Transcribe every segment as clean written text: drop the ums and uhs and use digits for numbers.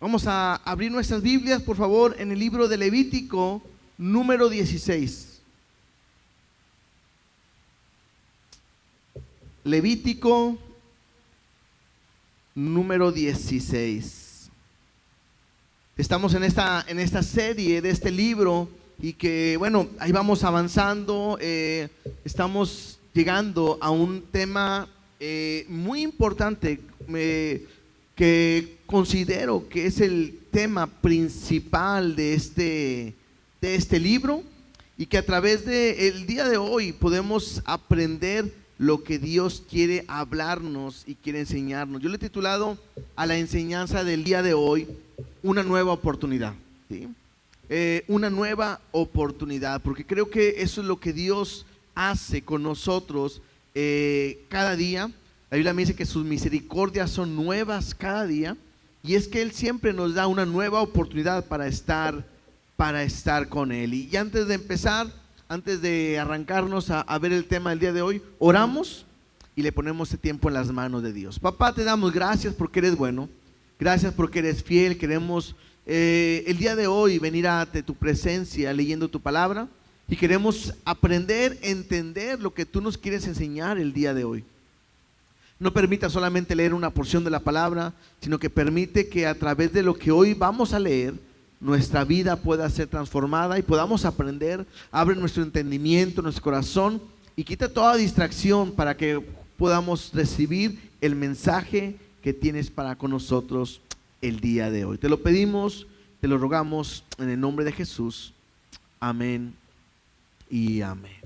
Vamos a abrir nuestras Biblias, por favor, en el libro de Levítico, número 16. Levítico, número 16. Estamos en esta serie de este libro y que, bueno, ahí vamos avanzando. Estamos llegando a un tema muy importante que considero que es el tema principal de este libro, y que a través del día de hoy podemos aprender lo que Dios quiere hablarnos y quiere enseñarnos. Yo le he titulado a la enseñanza del día de hoy una nueva oportunidad, ¿sí? Una nueva oportunidad, porque creo que eso es lo que Dios hace con nosotros cada día. La Biblia me dice que sus misericordias son nuevas cada día, y es que Él siempre nos da una nueva oportunidad para estar con Él. Y antes de empezar, antes de arrancarnos a ver el tema del día de hoy, oramos y le ponemos este tiempo en las manos de Dios. Papá, te damos gracias porque eres bueno, gracias porque eres fiel. Queremos el día de hoy venir ante tu presencia leyendo tu palabra, y queremos aprender, entender lo que tú nos quieres enseñar el día de hoy. No permita solamente leer una porción de la palabra, sino que permite que a través de lo que hoy vamos a leer, nuestra vida pueda ser transformada y podamos aprender. Abre nuestro entendimiento, nuestro corazón, y quita toda distracción para que podamos recibir el mensaje que tienes para con nosotros el día de hoy. Te lo pedimos, te lo rogamos en el nombre de Jesús. Amén y amén.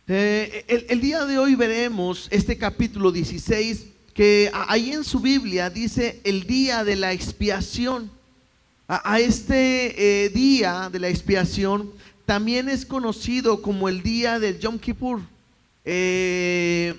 El día de hoy veremos este capítulo 16, que ahí en su Biblia dice el día de la expiación. A este día de la expiación también es conocido como el día del Yom Kippur. Era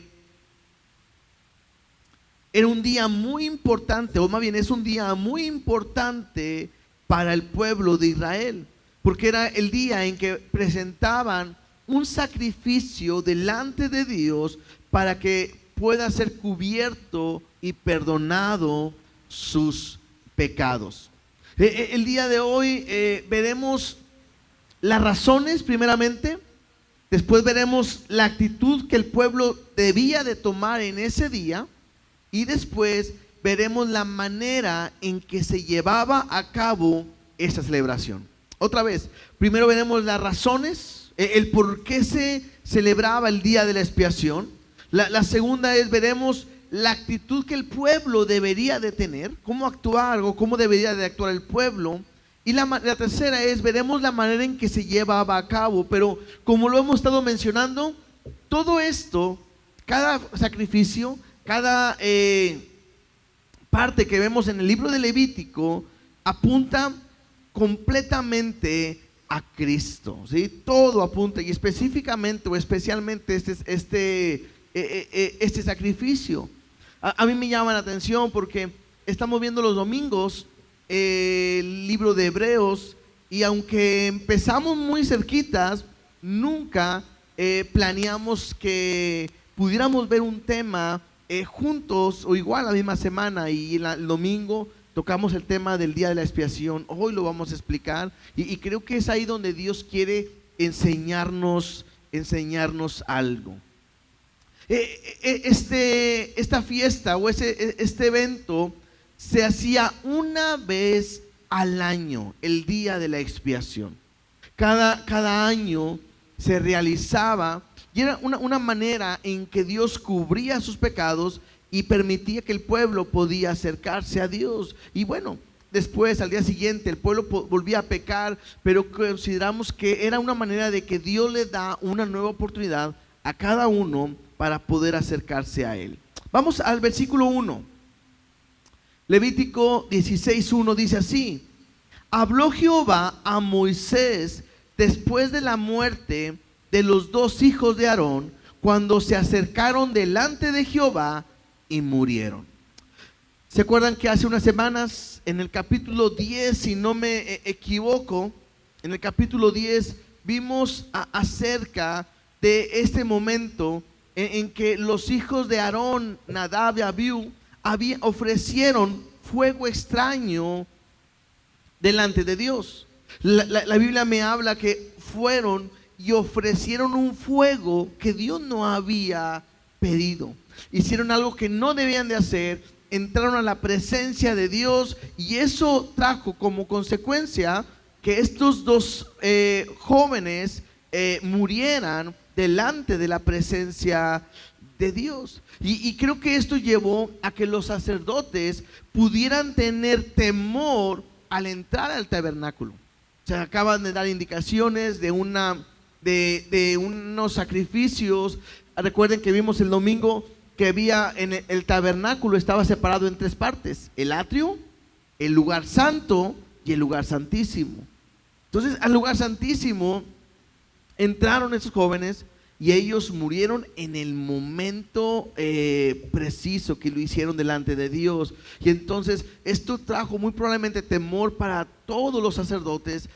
un día muy importante, o más bien es un día muy importante para el pueblo de Israel, porque era el día en que presentaban un sacrificio delante de Dios para que pueda ser cubierto y perdonado sus pecados. El día de hoy veremos las razones primeramente, después veremos la actitud que el pueblo debía de tomar en ese día, y después veremos la manera en que se llevaba a cabo esta celebración. Otra vez, primero veremos las razones, el por qué se celebraba el día de la expiación. La segunda es, veremos la actitud que el pueblo debería de tener, cómo actuar o cómo debería de actuar el pueblo. Y la tercera es, veremos la manera en que se llevaba a cabo. Pero como lo hemos estado mencionando, todo esto, cada sacrificio, cada parte que vemos en el libro de Levítico apunta completamente a Cristo, ¿sí? Todo apunta, y específicamente o especialmente este sacrificio. A mí me llama la atención porque estamos viendo los domingos el libro de Hebreos, y aunque empezamos muy cerquitas, nunca planeamos que pudiéramos ver un tema juntos o igual la misma semana, y el domingo tocamos el tema del día de la expiación. Hoy lo vamos a explicar, y creo que es ahí donde Dios quiere enseñarnos algo. Esta fiesta o este evento se hacía una vez al año, el día de la expiación. Cada año se realizaba, y era una manera en que Dios cubría sus pecados y permitía que el pueblo podía acercarse a Dios. Y bueno, después al día siguiente el pueblo volvía a pecar, pero consideramos que era una manera de que Dios le da una nueva oportunidad a cada uno para poder acercarse a Él. Vamos al versículo 1. Levítico 16:1 dice así: habló Jehová a Moisés después de la muerte de los dos hijos de Aarón, cuando se acercaron delante de Jehová y murieron. ¿Se acuerdan que hace unas semanas, en el capítulo 10, si no me equivoco, en el capítulo 10 vimos acerca de este momento en que los hijos de Aarón, Nadab y Abiú, ofrecieron fuego extraño delante de Dios. La Biblia me habla que fueron y ofrecieron un fuego que Dios no había pedido. Hicieron algo que no debían de hacer, entraron a la presencia de Dios, y eso trajo como consecuencia que estos dos jóvenes murieran delante de la presencia de Dios. Y creo que esto llevó a que los sacerdotes pudieran tener temor al entrar al tabernáculo. Se acaban de dar indicaciones de unos sacrificios. Recuerden que vimos el domingo que había en el tabernáculo, estaba separado en tres partes: el atrio, el lugar santo y el lugar santísimo. Entonces, al lugar santísimo entraron esos jóvenes y ellos murieron en el momento preciso que lo hicieron delante de Dios. Y entonces esto trajo muy probablemente temor para todos los sacerdotes,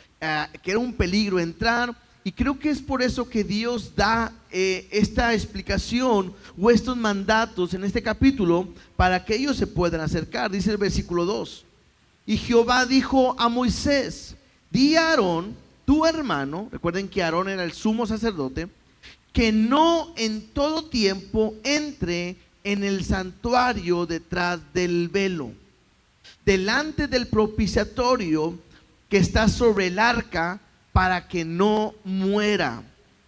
que era un peligro entrar. Y creo que es por eso que Dios da esta explicación o estos mandatos en este capítulo, para que ellos se puedan acercar. Dice el versículo 2: y Jehová dijo a Moisés: di a Aarón, tu hermano, recuerden que Aarón era el sumo sacerdote, que no en todo tiempo entre en el santuario detrás del velo, delante del propiciatorio que está sobre el arca, para que no muera,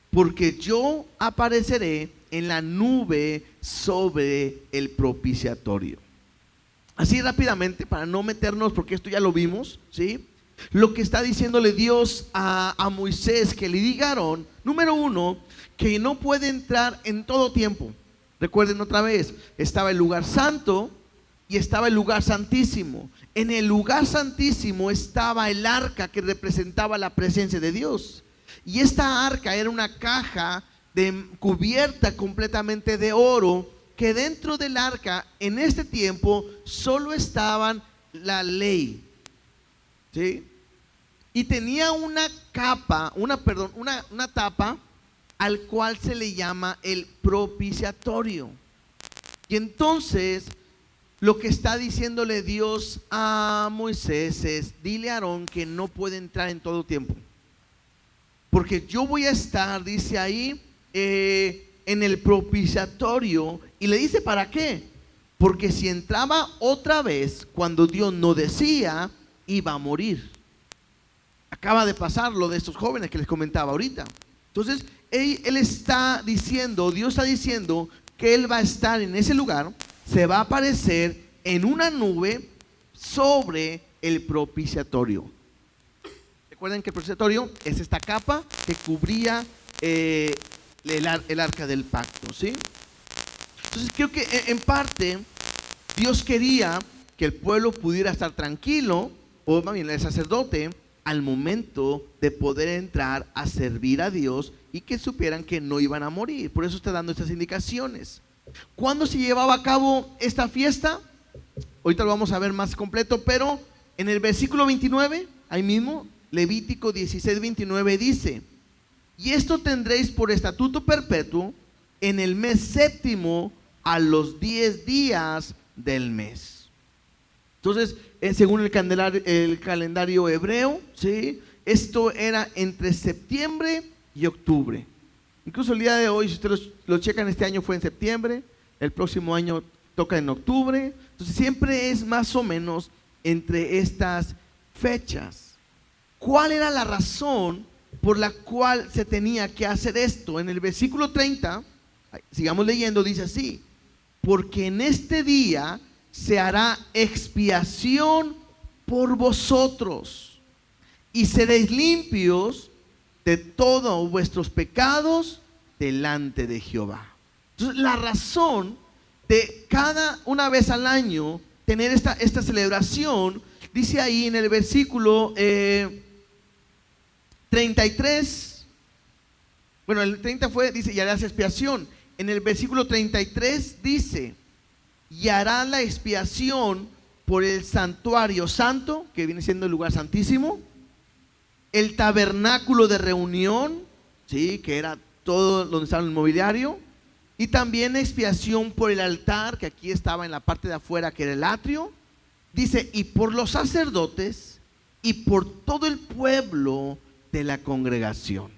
porque yo apareceré en la nube sobre el propiciatorio. Así rápidamente, para no meternos, porque esto ya lo vimos, ¿sí? Lo que está diciéndole Dios a Moisés, que le diga a Aarón, número uno, que no puede entrar en todo tiempo. Recuerden otra vez, estaba el lugar santo y estaba el lugar santísimo. En el lugar santísimo estaba el arca, que representaba la presencia de Dios. Y esta arca era una caja cubierta completamente de oro, que dentro del arca en este tiempo solo estaban la ley, ¿sí? Y tenía una capa, una tapa, al cual se le llama el propiciatorio. Y entonces lo que está diciéndole Dios a Moisés es: dile a Aarón que no puede entrar en todo tiempo, porque yo voy a estar, dice ahí, en el propiciatorio. Y le dice ¿para qué? Porque si entraba otra vez cuando Dios no decía, iba a morir. Acaba de pasar lo de estos jóvenes que les comentaba ahorita. Entonces él está diciendo, Dios está diciendo que él va a estar en ese lugar, se va a aparecer en una nube sobre el propiciatorio. Recuerden que el propiciatorio es esta capa que cubría el arca del pacto, ¿sí? Entonces creo que en parte Dios quería que el pueblo pudiera estar tranquilo, o más bien el sacerdote, al momento de poder entrar a servir a Dios, y que supieran que no iban a morir. Por eso está dando estas indicaciones. ¿Cuándo se llevaba a cabo esta fiesta? Ahorita lo vamos a ver más completo, pero en el versículo 29, ahí mismo, Levítico 16:29 dice: y esto tendréis por estatuto perpetuo en el mes séptimo, a los 10 días del mes. Entonces, según el calendario hebreo, ¿sí?, esto era entre septiembre y octubre. Incluso el día de hoy, si ustedes lo checan, este año fue en septiembre, el próximo año toca en octubre. Entonces siempre es más o menos entre estas fechas. ¿Cuál era la razón por la cual se tenía que hacer esto? En el versículo 30, sigamos leyendo, dice así: porque en este día se hará expiación por vosotros, y seréis limpios de todos vuestros pecados delante de Jehová. Entonces, la razón de cada una vez al año tener esta celebración, dice ahí en el versículo 33, bueno, el 30 dice: y harás expiación. En el versículo 33 dice: y hará la expiación por el santuario santo, que viene siendo el lugar santísimo, el tabernáculo de reunión, ¿sí?, que era todo donde estaba el mobiliario, y también expiación por el altar, que aquí estaba en la parte de afuera, que era el atrio, Dice, y por los sacerdotes y por todo el pueblo de la congregación.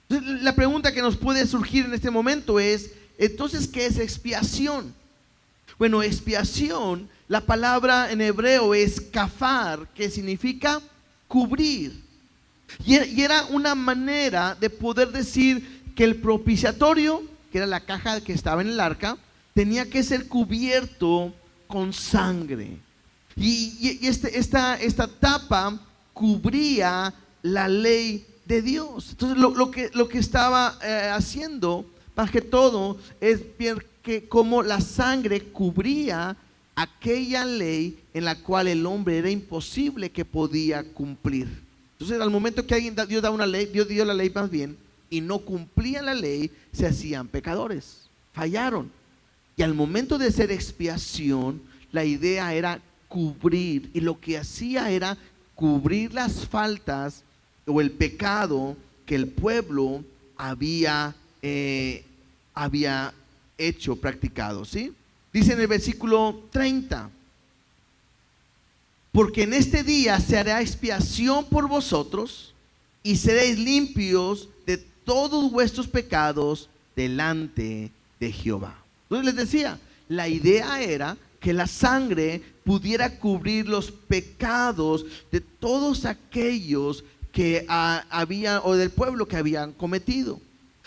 Entonces, la pregunta que nos puede surgir en este momento es, entonces, ¿qué es expiación? Bueno, expiación, la palabra en hebreo es kafar, que significa cubrir. Y era una manera de poder decir que el propiciatorio, que era la caja que estaba en el arca, tenía que ser cubierto con sangre. Esta tapa cubría la ley de Dios. Entonces lo que estaba haciendo, más que todo, es ver que como la sangre cubría aquella ley en la cual el hombre era imposible que podía cumplir. Entonces, al momento que Dios da una ley, Dios dio la ley más bien, y no cumplían la ley, se hacían pecadores, fallaron. Y al momento de hacer expiación, la idea era cubrir, y lo que hacía era cubrir las faltas o el pecado que el pueblo había hecho, practicado, ¿sí? Dice en el versículo 30, porque en este día se hará expiación por vosotros y seréis limpios de todos vuestros pecados delante de Jehová. Entonces les decía, la idea era que la sangre pudiera cubrir los pecados de todos aquellos que habían, o del pueblo que habían cometido.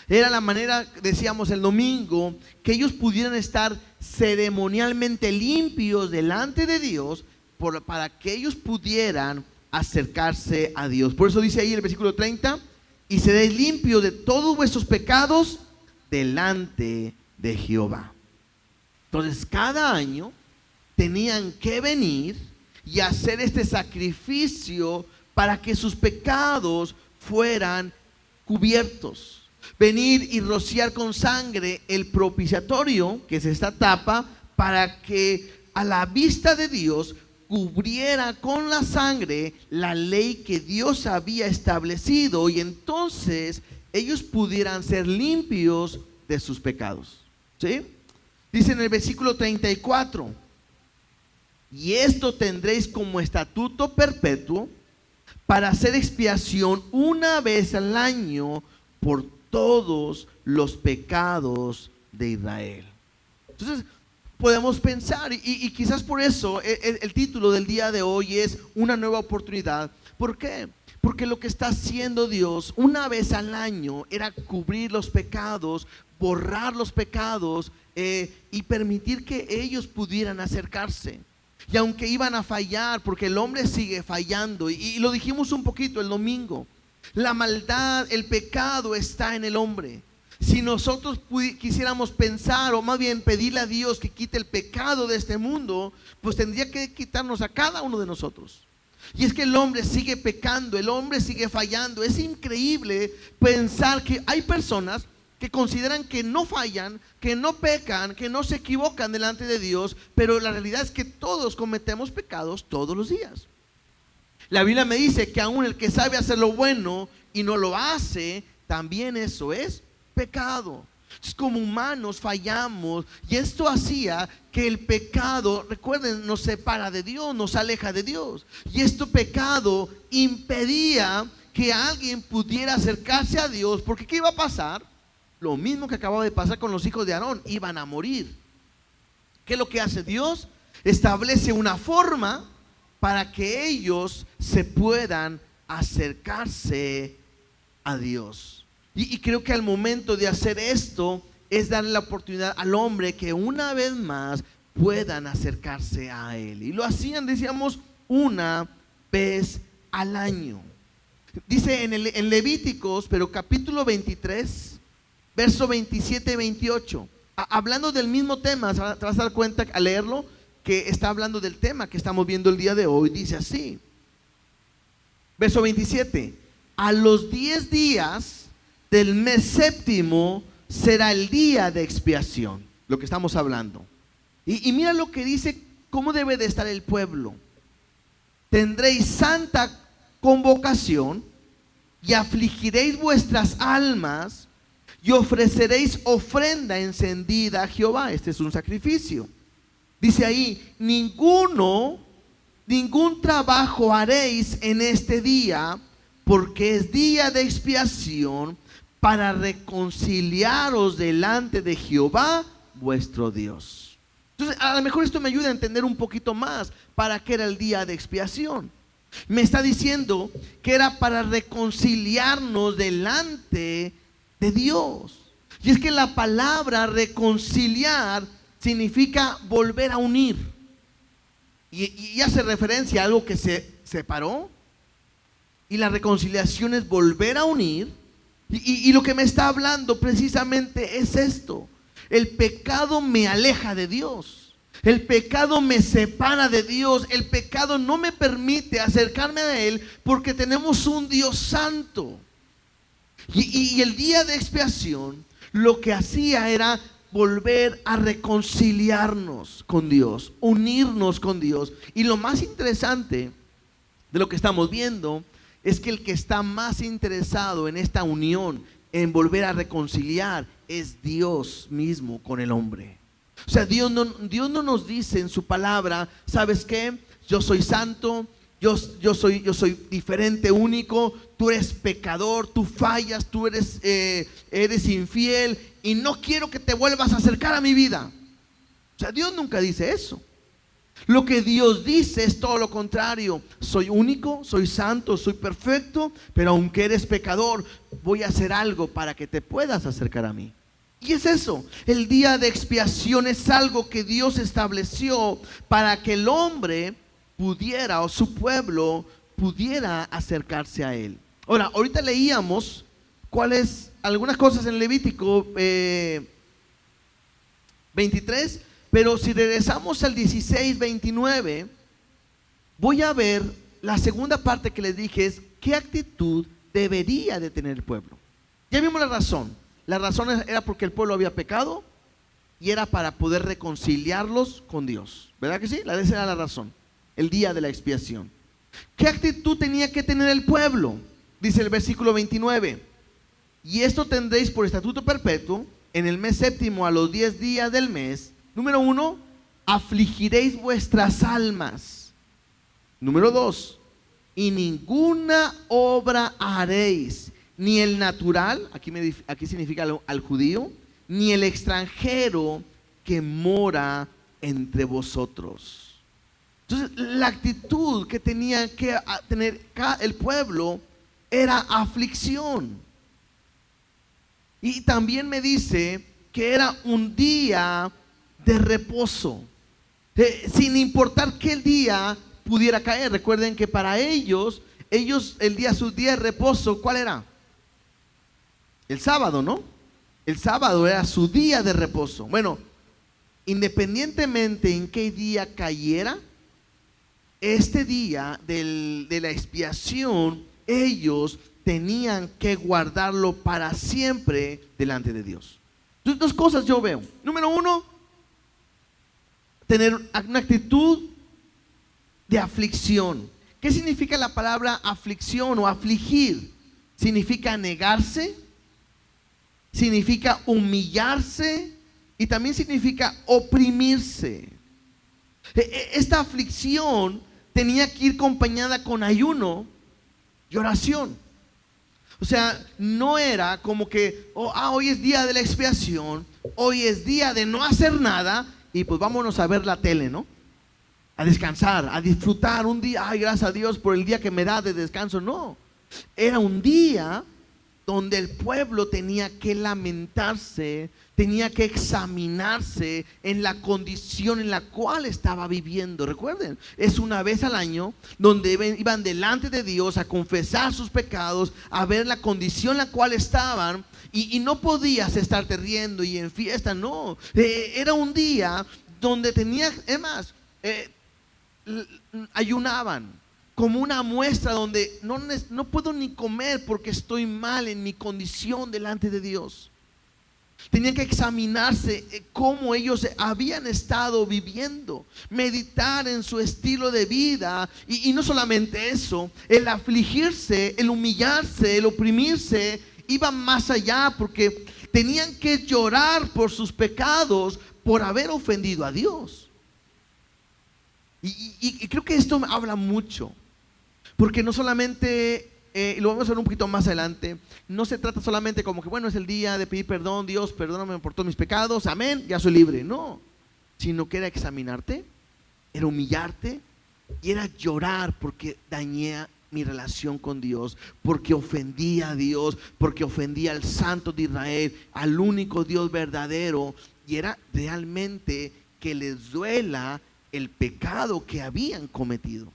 Era la manera, decíamos el domingo, que ellos pudieran estar ceremonialmente limpios delante de Dios, para que ellos pudieran acercarse a Dios. Por eso dice ahí el versículo 30, y seréis limpios de todos vuestros pecados delante de Jehová. Entonces cada año tenían que venir y hacer este sacrificio para que sus pecados fueran cubiertos. Venir y rociar con sangre el propiciatorio, que es esta tapa, para que a la vista de Dios cubriera con la sangre la ley que Dios había establecido, y entonces ellos pudieran ser limpios de sus pecados. ¿Sí? Dice en el versículo 34, y esto tendréis como estatuto perpetuo para hacer expiación una vez al año por todos los pecados de Israel. Entonces podemos pensar, y quizás por eso el título del día de hoy es una nueva oportunidad. ¿Por qué? Porque lo que está haciendo Dios una vez al año era cubrir los pecados, borrar los pecados, y permitir que ellos pudieran acercarse. Y aunque iban a fallar, porque el hombre sigue fallando, y lo dijimos un poquito el domingo, la maldad, el pecado está en el hombre. Si nosotros quisiéramos pensar, o más bien pedirle a Dios que quite el pecado de este mundo, pues tendría que quitarnos a cada uno de nosotros. Y es que el hombre sigue pecando, el hombre sigue fallando. Es increíble pensar que hay personas que consideran que no fallan, que no pecan, que no se equivocan delante de Dios, pero la realidad es que todos cometemos pecados todos los días. La Biblia me dice que aún el que sabe hacer lo bueno y no lo hace, también eso es pecado. Como humanos fallamos, y esto hacía que el pecado, recuerden, nos separa de Dios, nos aleja de Dios, y este pecado impedía que alguien pudiera acercarse a Dios, porque ¿qué iba a pasar? Lo mismo que acababa de pasar con los hijos de Aarón, iban a morir. ¿Qué es lo que hace Dios? Establece una forma para que ellos se puedan acercarse a Dios. Y creo que al momento de hacer esto es darle la oportunidad al hombre que una vez más puedan acercarse a Él. Y lo hacían, decíamos, una vez al año. Dice en Levíticos, pero capítulo 23, verso 27 y 28, hablando del mismo tema, te vas a dar cuenta al leerlo que está hablando del tema que estamos viendo el día de hoy. Dice así, verso 27, a los 10 días del mes séptimo será el día de expiación, lo que estamos hablando. Y mira lo que dice, cómo debe de estar el pueblo. Tendréis santa convocación y afligiréis vuestras almas y ofreceréis ofrenda encendida a Jehová. Este es un sacrificio. Dice ahí, ninguno ningún trabajo haréis en este día, porque es día de expiación para reconciliaros delante de Jehová vuestro Dios. Entonces, a lo mejor esto me ayuda a entender un poquito más para qué era el día de expiación. Me está diciendo que era para reconciliarnos delante de Dios. Y es que la palabra reconciliar significa volver a unir. Y hace referencia a algo que se separó. Y la reconciliación es volver a unir. Y lo que me está hablando precisamente es esto. El pecado me aleja de Dios. El pecado me separa de Dios. El pecado no me permite acercarme a Él, porque tenemos un Dios santo. Y el día de expiación lo que hacía era volver a reconciliarnos con Dios, unirnos con Dios. Y lo más interesante de lo que estamos viendo es que el que está más interesado en esta unión, en volver a reconciliar, es Dios mismo con el hombre. O sea, Dios no nos dice en su palabra: ¿sabes qué? Yo soy santo, yo soy diferente, único, tú eres pecador, tú fallas, tú eres infiel y no quiero que te vuelvas a acercar a mi vida. O sea, Dios nunca dice eso. Lo que Dios dice es todo lo contrario: soy único, soy santo, soy perfecto, pero aunque eres pecador, voy a hacer algo para que te puedas acercar a mí. Y es eso, el día de expiación es algo que Dios estableció para que el hombre pudiera, o su pueblo pudiera acercarse a Él. Ahora, ahorita leíamos algunas cosas en Levítico 23, pero si regresamos al 16:29, voy a ver la segunda parte que les dije: es qué actitud debería de tener el pueblo. Ya vimos la razón. La razón era porque el pueblo había pecado y era para poder reconciliarlos con Dios. ¿Verdad que sí? Esa era la razón. El día de la expiación. ¿Qué actitud tenía que tener el pueblo? Dice el versículo 29: y esto tendréis por estatuto perpetuo: en el mes séptimo, a los 10 días del mes, número 1, afligiréis vuestras almas. Número 2, y ninguna obra haréis, ni el natural, aquí significa al judío, ni el extranjero que mora entre vosotros. Entonces, la actitud que tenía que tener el pueblo era aflicción. Y también me dice que era un día de reposo, sin importar qué día pudiera caer. Recuerden que para ellos su día de reposo, ¿cuál era? El sábado, ¿no? El sábado era su día de reposo. Bueno, independientemente en qué día cayera, este día de la expiación, ellos tenían que guardarlo para siempre delante de Dios. Entonces, 2 cosas yo veo. Número 1, tener una actitud de aflicción. ¿Qué significa la palabra aflicción o afligir? Significa negarse, significa humillarse y también significa oprimirse. Esta aflicción tenía que ir acompañada con ayuno y oración. O sea, no era como que hoy es día de la expiación, hoy es día de no hacer nada y pues vámonos a ver la tele, ¿no? A descansar, a disfrutar un día. Ay, gracias a Dios por el día que me da de descanso. No, era un día donde el pueblo tenía que lamentarse, tenía que examinarse en la condición en la cual estaba viviendo. Recuerden, es una vez al año donde iban delante de Dios a confesar sus pecados, a ver la condición en la cual estaban, y no podías estarte riendo y en fiesta, no. Era un día donde ayunaban como una muestra donde no puedo ni comer porque estoy mal en mi condición delante de Dios. Tenían que examinarse cómo ellos habían estado viviendo, meditar en su estilo de vida, y no solamente eso, el afligirse, el humillarse, el oprimirse, iba más allá, porque tenían que llorar por sus pecados, por haber ofendido a Dios. Y creo que esto habla mucho, porque no solamente, y lo vamos a ver un poquito más adelante, no se trata solamente como que, bueno, es el día de pedir perdón, Dios, perdóname por todos mis pecados, amén, ya soy libre. No, sino que era examinarte, era humillarte y era llorar porque dañé mi relación con Dios, porque ofendía a Dios, porque ofendía al Santo de Israel, al único Dios verdadero, y era realmente que les duela el pecado que habían cometido.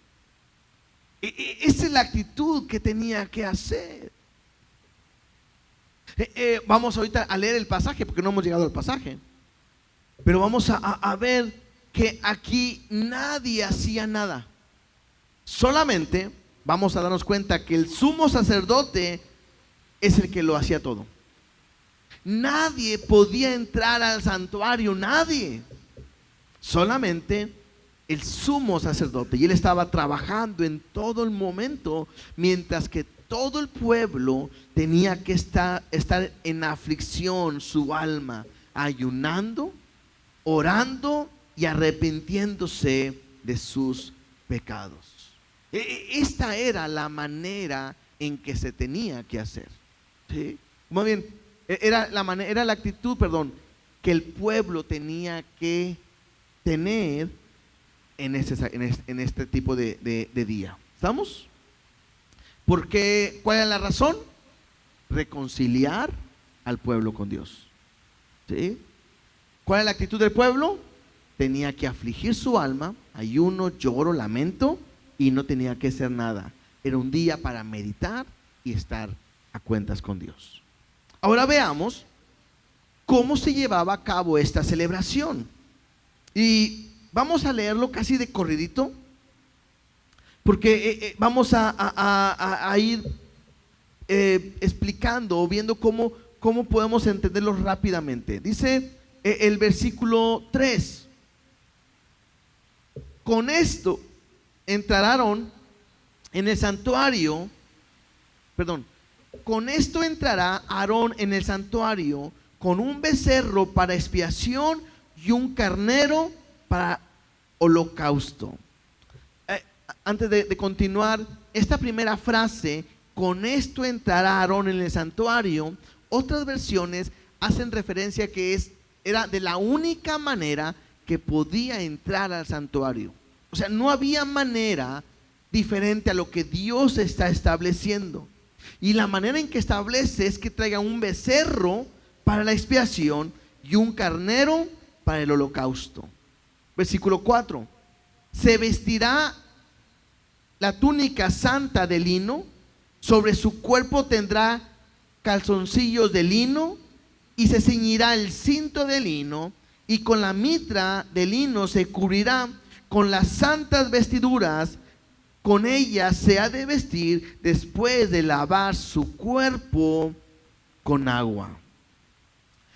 Esa es la actitud que tenía que hacer. Vamos ahorita a leer el pasaje, porque no hemos llegado al pasaje, pero vamos a ver que aquí nadie hacía nada. Solamente vamos a darnos cuenta que el sumo sacerdote es el que lo hacía todo. Nadie podía entrar al santuario, nadie. Solamente el sumo sacerdote. Y él estaba trabajando en todo el momento, mientras que todo el pueblo tenía que estar en aflicción, su alma, ayunando, orando y arrepintiéndose de sus pecados. Esta era la manera en que se tenía que hacer. ¿Sí? Muy bien, era la actitud, que el pueblo tenía que tener en este tipo de día. ¿Estamos? Porque, ¿cuál era la razón? Reconciliar al pueblo con Dios. ¿Sí? ¿Cuál era la actitud del pueblo? Tenía que afligir su alma, ayuno, lloro, lamento, y no tenía que hacer nada. Era un día para meditar y estar a cuentas con Dios. Ahora veamos cómo se llevaba a cabo esta celebración. Y vamos a leerlo casi de corridito, porque vamos a ir explicando o viendo cómo podemos entenderlo rápidamente. Dice el versículo 3: con esto entraron en el santuario, con esto entrará Aarón en el santuario con un becerro para expiación y un carnero para holocausto. Antes de continuar, esta primera frase, con esto entrará Aarón en el santuario, otras versiones hacen referencia que era de la única manera que podía entrar al santuario. O sea, no había manera diferente a lo que Dios está estableciendo. Y la manera en que establece es que traiga un becerro para la expiación y un carnero para el holocausto. Versículo 4: se vestirá la túnica santa de lino, sobre su cuerpo tendrá calzoncillos de lino y se ceñirá el cinto de lino, y con la mitra de lino se cubrirá con las santas vestiduras. Con ellas se ha de vestir después de lavar su cuerpo con agua.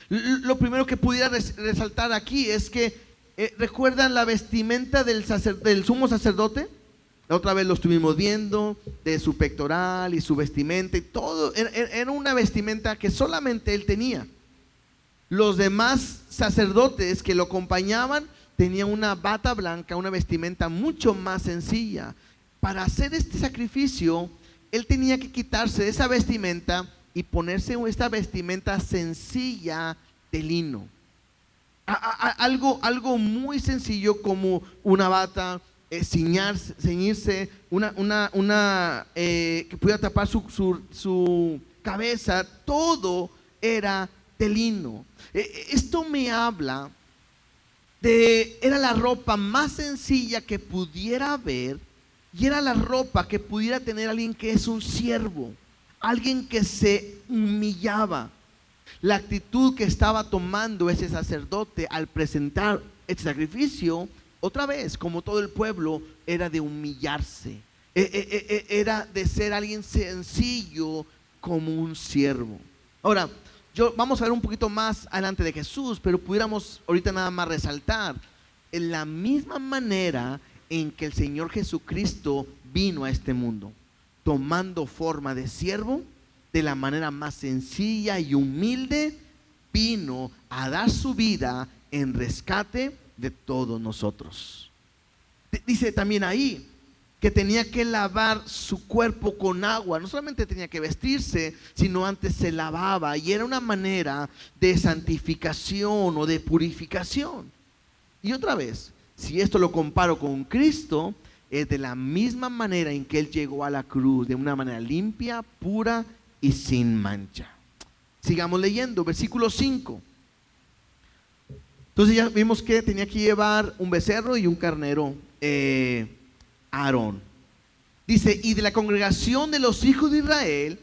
Lo primero que pudiera resaltar aquí es que ¿recuerdan la vestimenta del sumo sacerdote? La otra vez lo estuvimos viendo, de su pectoral y su vestimenta y todo. Era una vestimenta que solamente él tenía. Los demás sacerdotes que lo acompañaban tenían una bata blanca, una vestimenta mucho más sencilla. Para hacer este sacrificio, él tenía que quitarse esa vestimenta y ponerse esta vestimenta sencilla de lino. Algo muy sencillo, como una bata, ceñirse, que pudiera tapar su cabeza. Todo era de lino. Esto me habla era la ropa más sencilla que pudiera haber, y era la ropa que pudiera tener alguien que es un siervo, alguien que se humillaba. La actitud que estaba tomando ese sacerdote al presentar este sacrificio, otra vez, como todo el pueblo, era de humillarse, era de ser alguien sencillo como un siervo. Ahora, vamos a ver un poquito más adelante de Jesús, pero pudiéramos ahorita nada más resaltar en la misma manera en que el Señor Jesucristo vino a este mundo, tomando forma de siervo. De la manera más sencilla y humilde, vino a dar su vida en rescate de todos nosotros. Dice también ahí que tenía que lavar su cuerpo con agua. No solamente tenía que vestirse, sino antes se lavaba. Y era una manera de santificación o de purificación. Y otra vez, si esto lo comparo con Cristo, es de la misma manera en que Él llegó a la cruz, de una manera limpia, pura y sin mancha. Sigamos leyendo, versículo 5. Entonces ya vimos que tenía que llevar un becerro y un carnero Aarón. Dice, y de la congregación de los hijos de Israel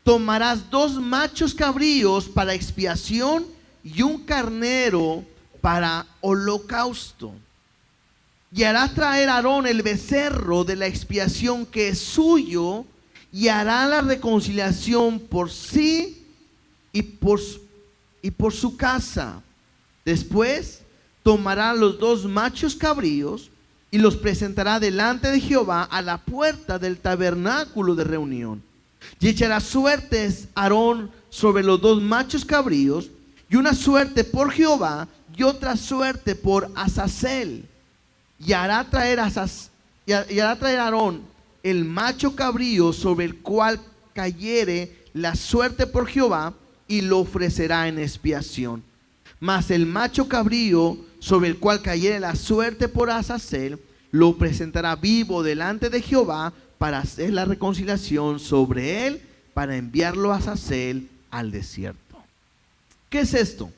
tomarás 2 machos cabríos para expiación y un carnero para holocausto. Y hará traer a Aarón el becerro de la expiación que es suyo, y hará la reconciliación por sí y por su casa. Después tomará los 2 machos cabríos y los presentará delante de Jehová a la puerta del tabernáculo de reunión. Y echará suertes Aarón sobre los 2 machos cabríos, y una suerte por Jehová y otra suerte por Azazel. Y hará traer Aarón el macho cabrío sobre el cual cayere la suerte por Jehová, y lo ofrecerá en expiación. Mas el macho cabrío sobre el cual cayere la suerte por Azazel, lo presentará vivo delante de Jehová para hacer la reconciliación sobre él, para enviarlo a Azazel al desierto. ¿Qué es esto?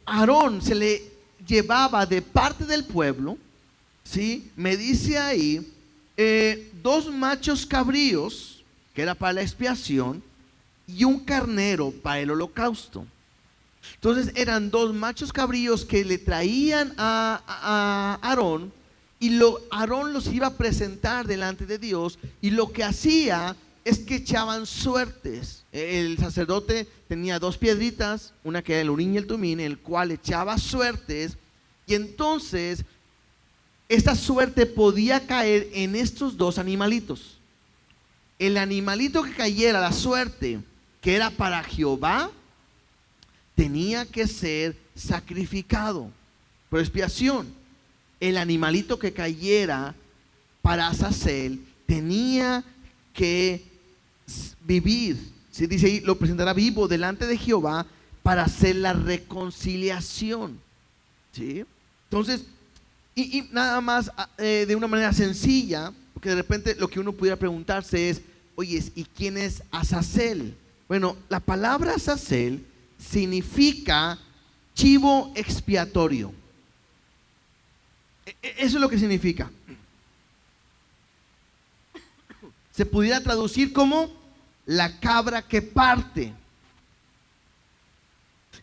Aarón se le llevaba de parte del pueblo, ¿sí? Me dice ahí, 2 machos cabríos, que era para la expiación, y un carnero para el holocausto. Entonces eran 2 machos cabríos que le traían a Aarón, y Aarón los iba a presentar delante de Dios, y lo que hacía es que echaban suertes. El sacerdote tenía 2 piedritas, una que era el urín y el tumín, el cual echaba suertes, y entonces esta suerte podía caer en estos 2 animalitos. El animalito que cayera la suerte, que era para Jehová, tenía que ser sacrificado por expiación. El animalito que cayera para Azazel tenía que vivir. Se dice ahí, lo presentará vivo delante de Jehová para hacer la reconciliación. ¿Sí? Entonces, y nada más de una manera sencilla, porque de repente lo que uno pudiera preguntarse es, oye, ¿y quién es Azazel? Bueno, la palabra Azazel significa chivo expiatorio. Eso es lo que significa. Se pudiera traducir como la cabra que parte.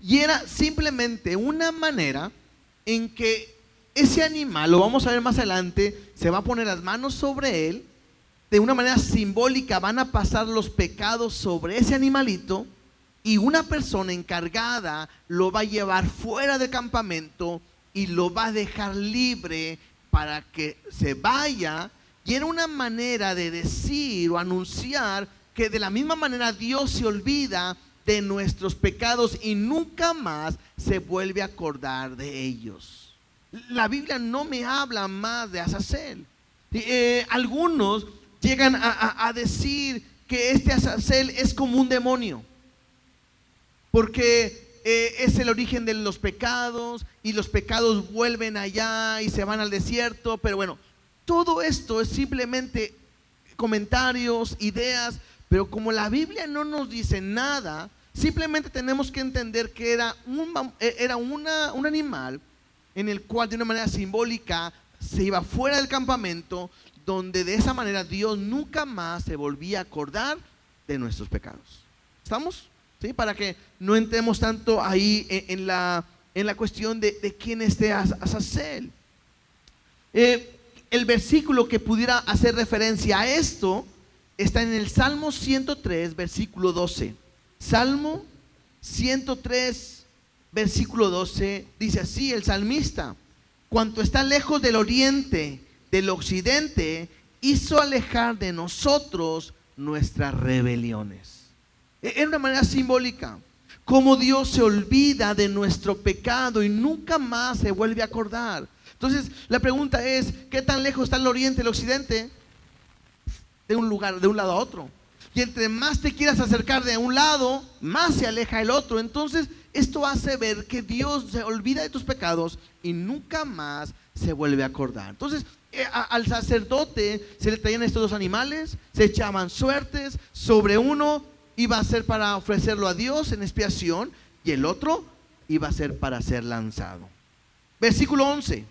Y era simplemente una manera en que ese animal, lo vamos a ver más adelante, se va a poner las manos sobre él. De una manera simbólica van a pasar los pecados sobre ese animalito, y una persona encargada lo va a llevar fuera del campamento y lo va a dejar libre para que se vaya. Y era una manera de decir o anunciar que de la misma manera Dios se olvida de nuestros pecados y nunca más se vuelve a acordar de ellos. La Biblia no me habla más de Azazel. Algunos llegan a decir que este Azazel es como un demonio, porque es el origen de los pecados, y los pecados vuelven allá y se van al desierto. Pero bueno, todo esto es simplemente comentarios, ideas, pero como la Biblia no nos dice nada, simplemente tenemos que entender que era un animal en el cual de una manera simbólica se iba fuera del campamento, donde de esa manera Dios nunca más se volvía a acordar de nuestros pecados. ¿Estamos? ¿Sí? Para que no entremos tanto ahí en la cuestión de quién es este Azazel. El versículo que pudiera hacer referencia a esto está en el Salmo 103, versículo 12. Salmo 103, versículo 12, dice así el salmista: cuanto está lejos del oriente, del occidente, hizo alejar de nosotros nuestras rebeliones. En una manera simbólica, como Dios se olvida de nuestro pecado y nunca más se vuelve a acordar. Entonces, la pregunta es, ¿qué tan lejos está el oriente y el occidente? De un lugar, de un lado a otro. Y entre más te quieras acercar de un lado, más se aleja el otro. Entonces, esto hace ver que Dios se olvida de tus pecados y nunca más se vuelve a acordar. Entonces, al sacerdote se le traían estos dos animales, se echaban suertes, sobre uno iba a ser para ofrecerlo a Dios en expiación y el otro iba a ser para ser lanzado. Versículo 11.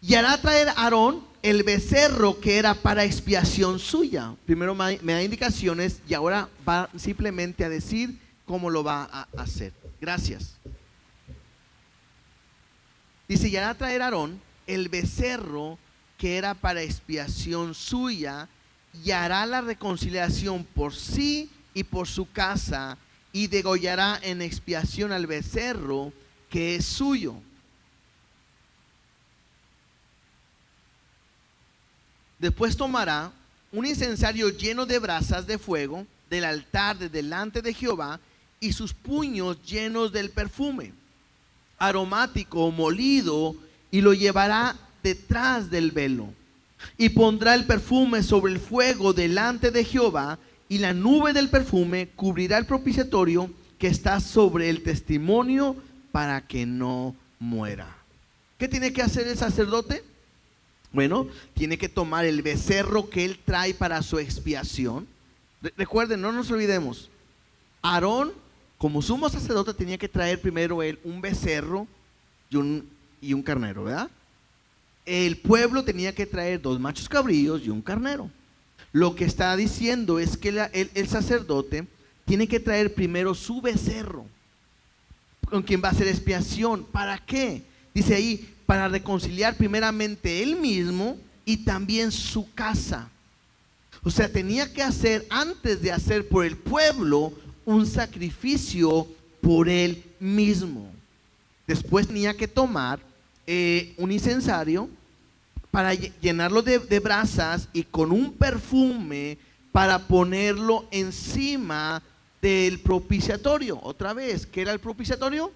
Y hará traer Aarón el becerro que era para expiación suya. Primero me da indicaciones y ahora va simplemente a decir cómo lo va a hacer. Gracias. Dice, y hará traer Aarón el becerro que era para expiación suya y hará la reconciliación por sí y por su casa y degollará en expiación al becerro que es suyo. Después tomará un incensario lleno de brasas de fuego del altar de delante de Jehová y sus puños llenos del perfume aromático molido y lo llevará detrás del velo y pondrá el perfume sobre el fuego delante de Jehová y la nube del perfume cubrirá el propiciatorio que está sobre el testimonio para que no muera. ¿Qué tiene que hacer el sacerdote? Bueno, tiene que tomar el becerro que él trae para su expiación. Recuerden, no nos olvidemos, Aarón, como sumo sacerdote, tenía que traer primero él un becerro y un carnero, ¿verdad? El pueblo tenía que traer 2 machos cabríos y un carnero. Lo que está diciendo es que el sacerdote tiene que traer primero su becerro, con quien va a hacer expiación. ¿Para qué? Dice ahí, para reconciliar primeramente él mismo y también su casa. O sea, tenía que hacer, antes de hacer por el pueblo, un sacrificio por él mismo. Después tenía que tomar un incensario para llenarlo de brasas y con un perfume para ponerlo encima del propiciatorio. Otra vez, ¿qué era el propiciatorio?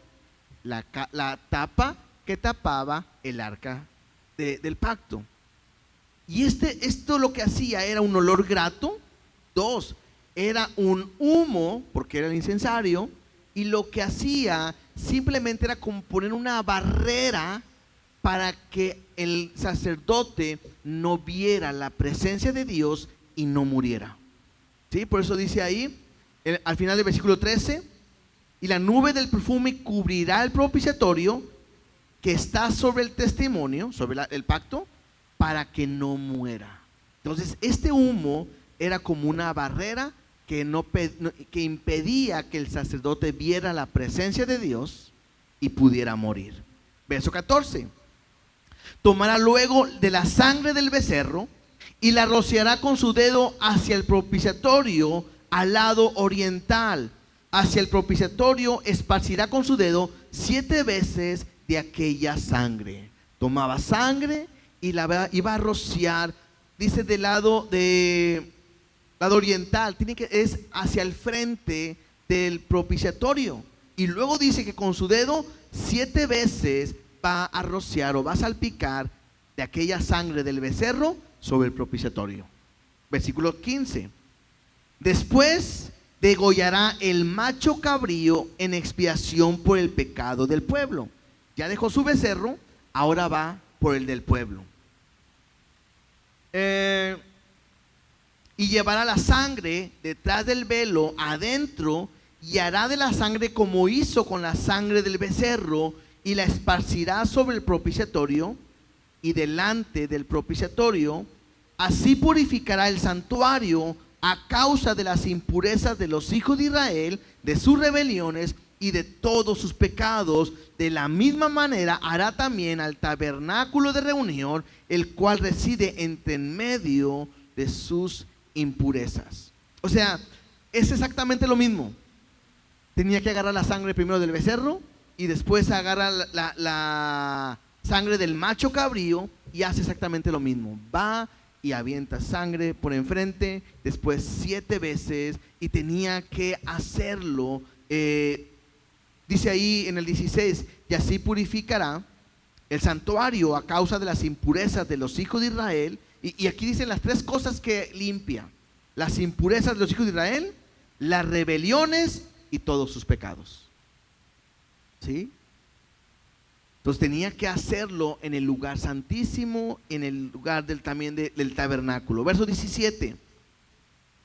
La tapa que tapaba el arca del pacto. Y esto lo que hacía era un olor grato. 2, era un humo, porque era el incensario. Y lo que hacía simplemente era como poner una barrera para que el sacerdote no viera la presencia de Dios y no muriera. ¿Sí? Por eso dice ahí, al final del versículo 13, y la nube del perfume cubrirá el propiciatorio que está sobre el testimonio, sobre el pacto, para que no muera. Entonces, este humo era como una barrera que impedía que el sacerdote viera la presencia de Dios y pudiera morir. Verso 14. Tomará luego de la sangre del becerro y la rociará con su dedo hacia el propiciatorio al lado oriental. Hacia el propiciatorio esparcirá con su dedo 7 veces de aquella sangre. Tomaba sangre y la iba a rociar, dice, del lado oriental, es hacia el frente del propiciatorio. Y luego dice que con su dedo 7 veces va a rociar o va a salpicar de aquella sangre del becerro sobre el propiciatorio. Versículo 15. Después degollará el macho cabrío en expiación por el pecado del pueblo. Ya dejó su becerro, ahora va por el del pueblo. Y llevará la sangre detrás del velo adentro y hará de la sangre como hizo con la sangre del becerro y la esparcirá sobre el propiciatorio y delante del propiciatorio. Así purificará el santuario a causa de las impurezas de los hijos de Israel, de sus rebeliones y de todos sus pecados. De la misma manera hará también al tabernáculo de reunión, el cual reside entre en medio de sus impurezas. O sea, es exactamente lo mismo. Tenía que agarrar la sangre primero del becerro y después agarra la sangre del macho cabrío y hace exactamente lo mismo. Va y avienta sangre por enfrente, después 7 veces, y tenía que hacerlo. Dice ahí en el 16, y así purificará el santuario a causa de las impurezas de los hijos de Israel. Y aquí dicen las tres cosas que limpia: las impurezas de los hijos de Israel, las rebeliones y todos sus pecados. ¿Sí? Entonces tenía que hacerlo en el lugar santísimo, en el lugar también del tabernáculo. Verso 17.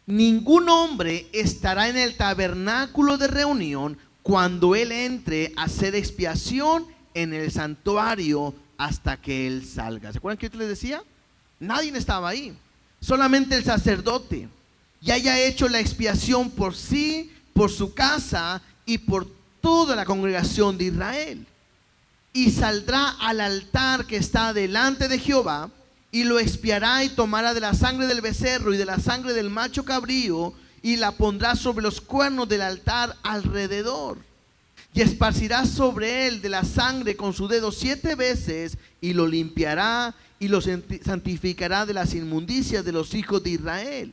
Ningún hombre estará en el tabernáculo de reunión cuando él entre a hacer expiación en el santuario hasta que él salga. ¿Se acuerdan que yo les decía? Nadie estaba ahí, solamente el sacerdote, y haya hecho la expiación por sí, por su casa y por toda la congregación de Israel. Y saldrá al altar que está delante de Jehová, y lo expiará y tomará de la sangre del becerro y de la sangre del macho cabrío, y la pondrá sobre los cuernos del altar alrededor. Y esparcirá sobre él de la sangre con su dedo 7 veces, y lo limpiará y lo santificará de las inmundicias de los hijos de Israel.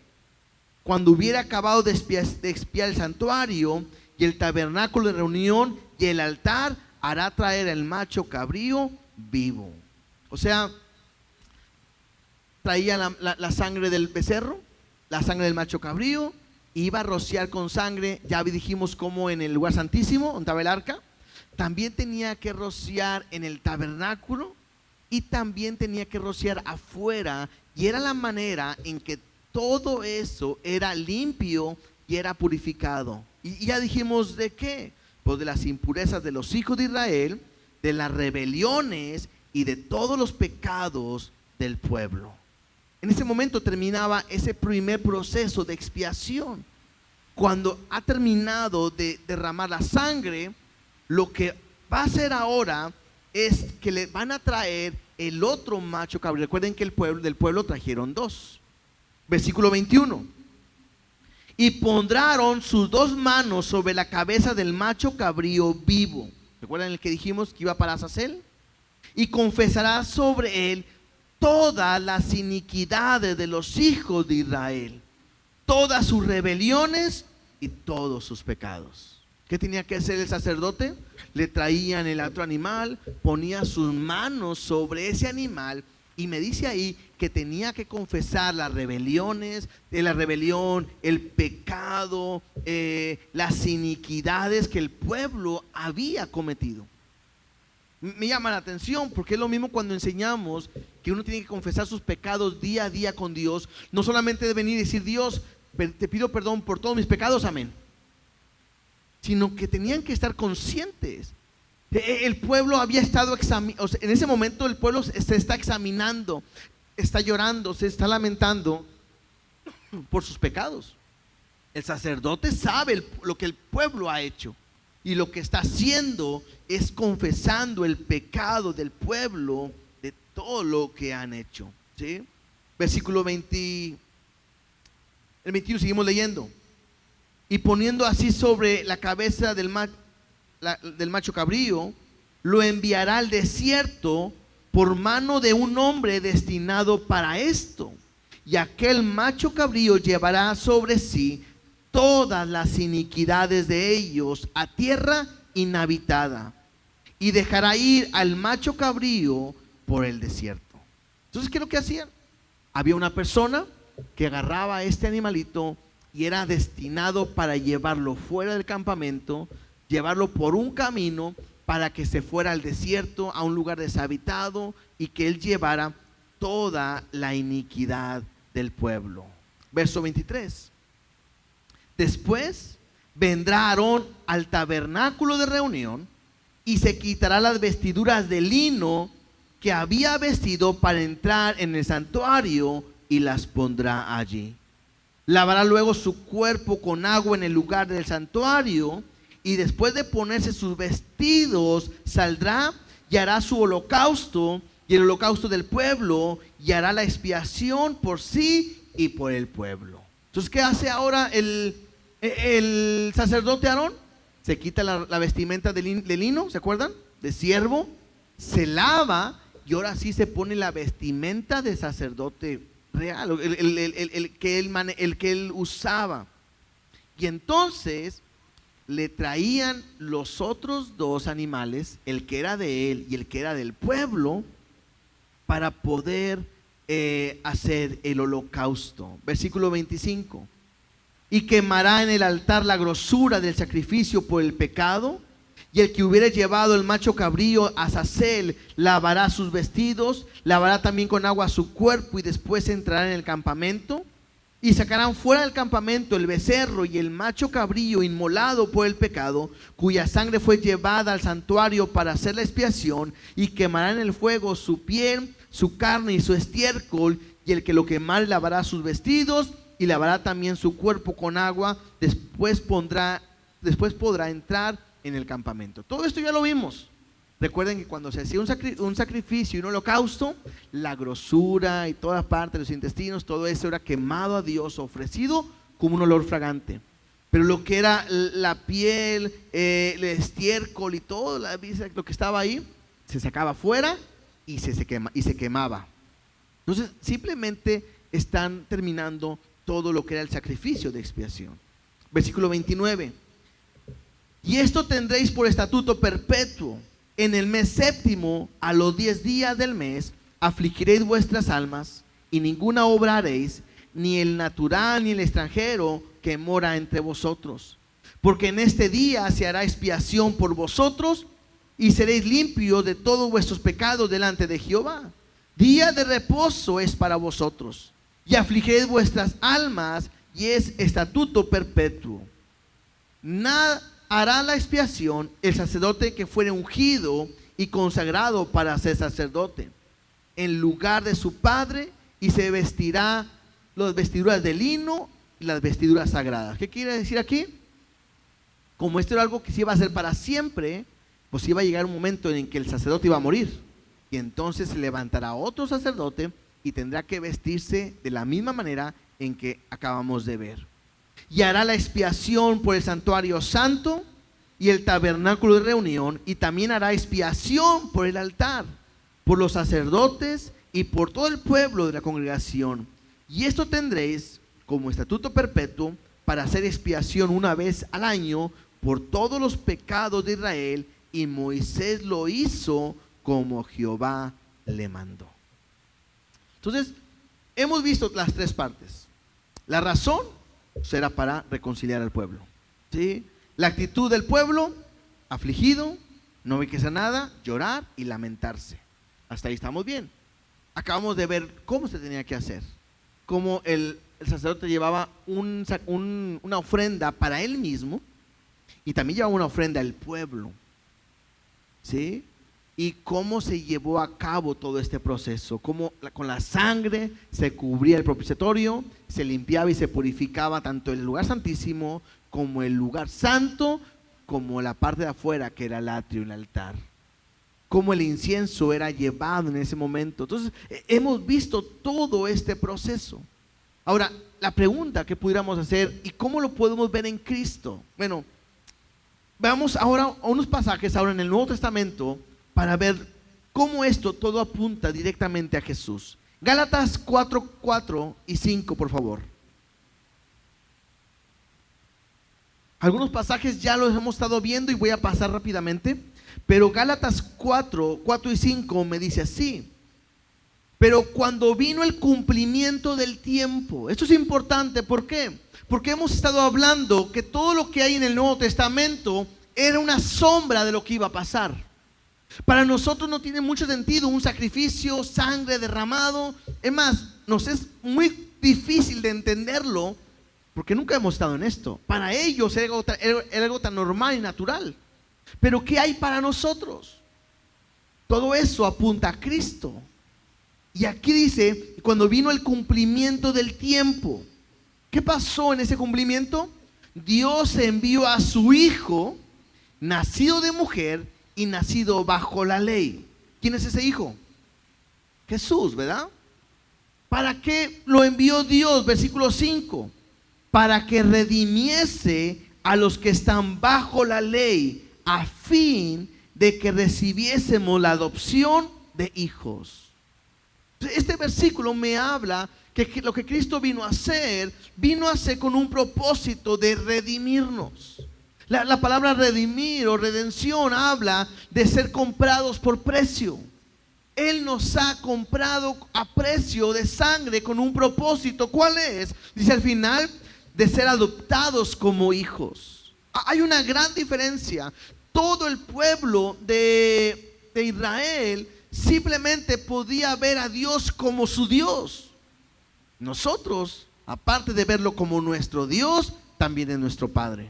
Cuando hubiera acabado de expiar el santuario y el tabernáculo de reunión y el altar, hará traer el macho cabrío vivo. O sea, traía la sangre del becerro, la sangre del macho cabrío, iba a rociar con sangre. Ya dijimos cómo en el lugar santísimo, donde estaba el arca. También tenía que rociar en el tabernáculo, y también tenía que rociar afuera, y era la manera en que todo eso era limpio y era purificado. Y ya dijimos de qué, pues de las impurezas de los hijos de Israel, de las rebeliones y de todos los pecados del pueblo. En ese momento terminaba ese primer proceso de expiación. Cuando ha terminado de derramar la sangre, lo que va a hacer ahora es que le van a traer el otro macho cabrío. Recuerden que del pueblo trajeron 2. Versículo 21. Y pondrán sus 2 manos sobre la cabeza del macho cabrío vivo. ¿Recuerdan el que dijimos que iba para Azazel? Y confesará sobre él todas las iniquidades de los hijos de Israel, todas sus rebeliones y todos sus pecados. ¿Qué tenía que hacer el sacerdote? Le traían el otro animal, ponía sus manos sobre ese animal, y me dice ahí que tenía que confesar las rebeliones, la rebelión, el pecado, las iniquidades que el pueblo había cometido. Me llama la atención porque es lo mismo cuando enseñamos que uno tiene que confesar sus pecados día a día con Dios. No solamente de venir y decir: Dios, te pido perdón por todos mis pecados, amén, sino que tenían que estar conscientes. El pueblo había estado en ese momento el pueblo se está examinando, está llorando, se está lamentando por sus pecados. El sacerdote sabe lo que el pueblo ha hecho, y lo que está haciendo es confesando el pecado del pueblo de todo lo que han hecho. ¿Sí? Versículo 20, el 21, seguimos leyendo. Y poniendo así sobre la cabeza del macho cabrío, lo enviará al desierto por mano de un hombre destinado para esto. Y aquel macho cabrío llevará sobre sí todas las iniquidades de ellos a tierra inhabitada, y dejará ir al macho cabrío por el desierto. Entonces, ¿qué es lo que hacían? Había una persona que agarraba a este animalito y era destinado para llevarlo fuera del campamento, llevarlo por un camino para que se fuera al desierto, a un lugar deshabitado, y que él llevara toda la iniquidad del pueblo. Verso 23. Después vendrá Aarón al tabernáculo de reunión y se quitará las vestiduras de lino que había vestido para entrar en el santuario, y las pondrá allí. Lavará luego su cuerpo con agua en el lugar del santuario, y después de ponerse sus vestidos saldrá y hará su holocausto y el holocausto del pueblo, y hará la expiación por sí y por el pueblo. Entonces, ¿qué hace ahora el sacerdote Aarón? Se quita la vestimenta de lino, ¿se acuerdan? De siervo, se lava, y ahora sí se pone la vestimenta de sacerdote real, el que él usaba. Y entonces le traían los otros dos animales, el que era de él y el que era del pueblo, para poder hacer el holocausto. Versículo 25. Y quemará en el altar la grosura del sacrificio por el pecado, y el que hubiere llevado el macho cabrío a Azazel lavará sus vestidos, lavará también con agua su cuerpo, y después entrará en el campamento. Y sacarán fuera del campamento el becerro y el macho cabrío inmolado por el pecado, cuya sangre fue llevada al santuario para hacer la expiación, y quemarán en el fuego su piel, su carne y su estiércol, y el que lo quemare lavará sus vestidos y lavará también su cuerpo con agua, después podrá entrar en el campamento. Todo esto ya lo vimos. Recuerden que cuando se hacía un sacrificio y un holocausto, la grosura y toda parte de los intestinos, todo eso era quemado a Dios, ofrecido como un olor fragante. Pero lo que era la piel, el estiércol y todo lo que estaba ahí, se sacaba fuera y se quemaba. Entonces simplemente están terminando todo lo que era el sacrificio de expiación. Versículo 29. Y esto tendréis por estatuto perpetuo: en el mes séptimo, a los 10 días del mes, afligiréis vuestras almas, y ninguna obra haréis, ni el natural ni el extranjero que mora entre vosotros. Porque en este día se hará expiación por vosotros, y seréis limpios de todos vuestros pecados delante de Jehová. Día de reposo es para vosotros, y afligiréis vuestras almas, y es estatuto perpetuo. Nada hará la expiación el sacerdote que fuere ungido y consagrado para ser sacerdote, en lugar de su padre, y se vestirá las vestiduras de lino y las vestiduras sagradas. ¿Qué quiere decir aquí? Como esto era algo que se iba a hacer para siempre, pues iba a llegar un momento en que el sacerdote iba a morir, y entonces se levantará otro sacerdote y tendrá que vestirse de la misma manera en que acabamos de ver. Y hará la expiación por el santuario santo y el tabernáculo de reunión, y también hará expiación por el altar, por los sacerdotes y por todo el pueblo de la congregación. Y esto tendréis como estatuto perpetuo para hacer expiación una vez al año por todos los pecados de Israel, y Moisés lo hizo como Jehová le mandó. Entonces, hemos visto las tres partes. La razón será para reconciliar al pueblo, ¿sí? La actitud del pueblo: afligido, no hay que hacer nada, llorar y lamentarse. Hasta ahí estamos bien. Acabamos de ver cómo se tenía que hacer, cómo el sacerdote llevaba una ofrenda para él mismo, y también llevaba una ofrenda al pueblo, ¿sí? Y cómo se llevó a cabo todo este proceso, cómo con la sangre se cubría el propiciatorio, se limpiaba y se purificaba tanto el lugar santísimo como el lugar santo, como la parte de afuera que era el atrio, el altar, cómo el incienso era llevado en ese momento. Entonces hemos visto todo este proceso. Ahora, la pregunta que pudiéramos hacer: ¿y cómo lo podemos ver en Cristo? Bueno, veamos ahora a unos pasajes ahora en el Nuevo Testamento para ver cómo esto todo apunta directamente a Jesús. Gálatas 4, 4 y 5, por favor. Algunos pasajes ya los hemos estado viendo y voy a pasar rápidamente, pero Gálatas 4, 4 y 5 me dice así: pero cuando vino el cumplimiento del tiempo. Esto es importante, ¿por qué? Porque hemos estado hablando que todo lo que hay en el Nuevo Testamento era una sombra de lo que iba a pasar. Para nosotros no tiene mucho sentido un sacrificio, sangre derramado. Es más, nos es muy difícil de entenderlo porque nunca hemos estado en esto. Para ellos era algo tan normal y natural. Pero ¿qué hay para nosotros? Todo eso apunta a Cristo. Y aquí dice: cuando vino el cumplimiento del tiempo. ¿Qué pasó en ese cumplimiento? Dios envió a su Hijo, nacido de mujer y nacido bajo la ley. ¿Quién es ese Hijo? Jesús, ¿verdad? ¿Para qué lo envió Dios? Versículo 5: para que redimiese a los que están bajo la ley, a fin de que recibiésemos la adopción de hijos. Este versículo me habla que lo que Cristo vino a hacer con un propósito de redimirnos. La palabra redimir o redención habla de ser comprados por precio. Él nos ha comprado a precio de sangre con un propósito. ¿Cuál es? Dice al final, de ser adoptados como hijos. Hay una gran diferencia. Todo el pueblo de Israel simplemente podía ver a Dios como su Dios. Nosotros, aparte de verlo como nuestro Dios, también es nuestro Padre.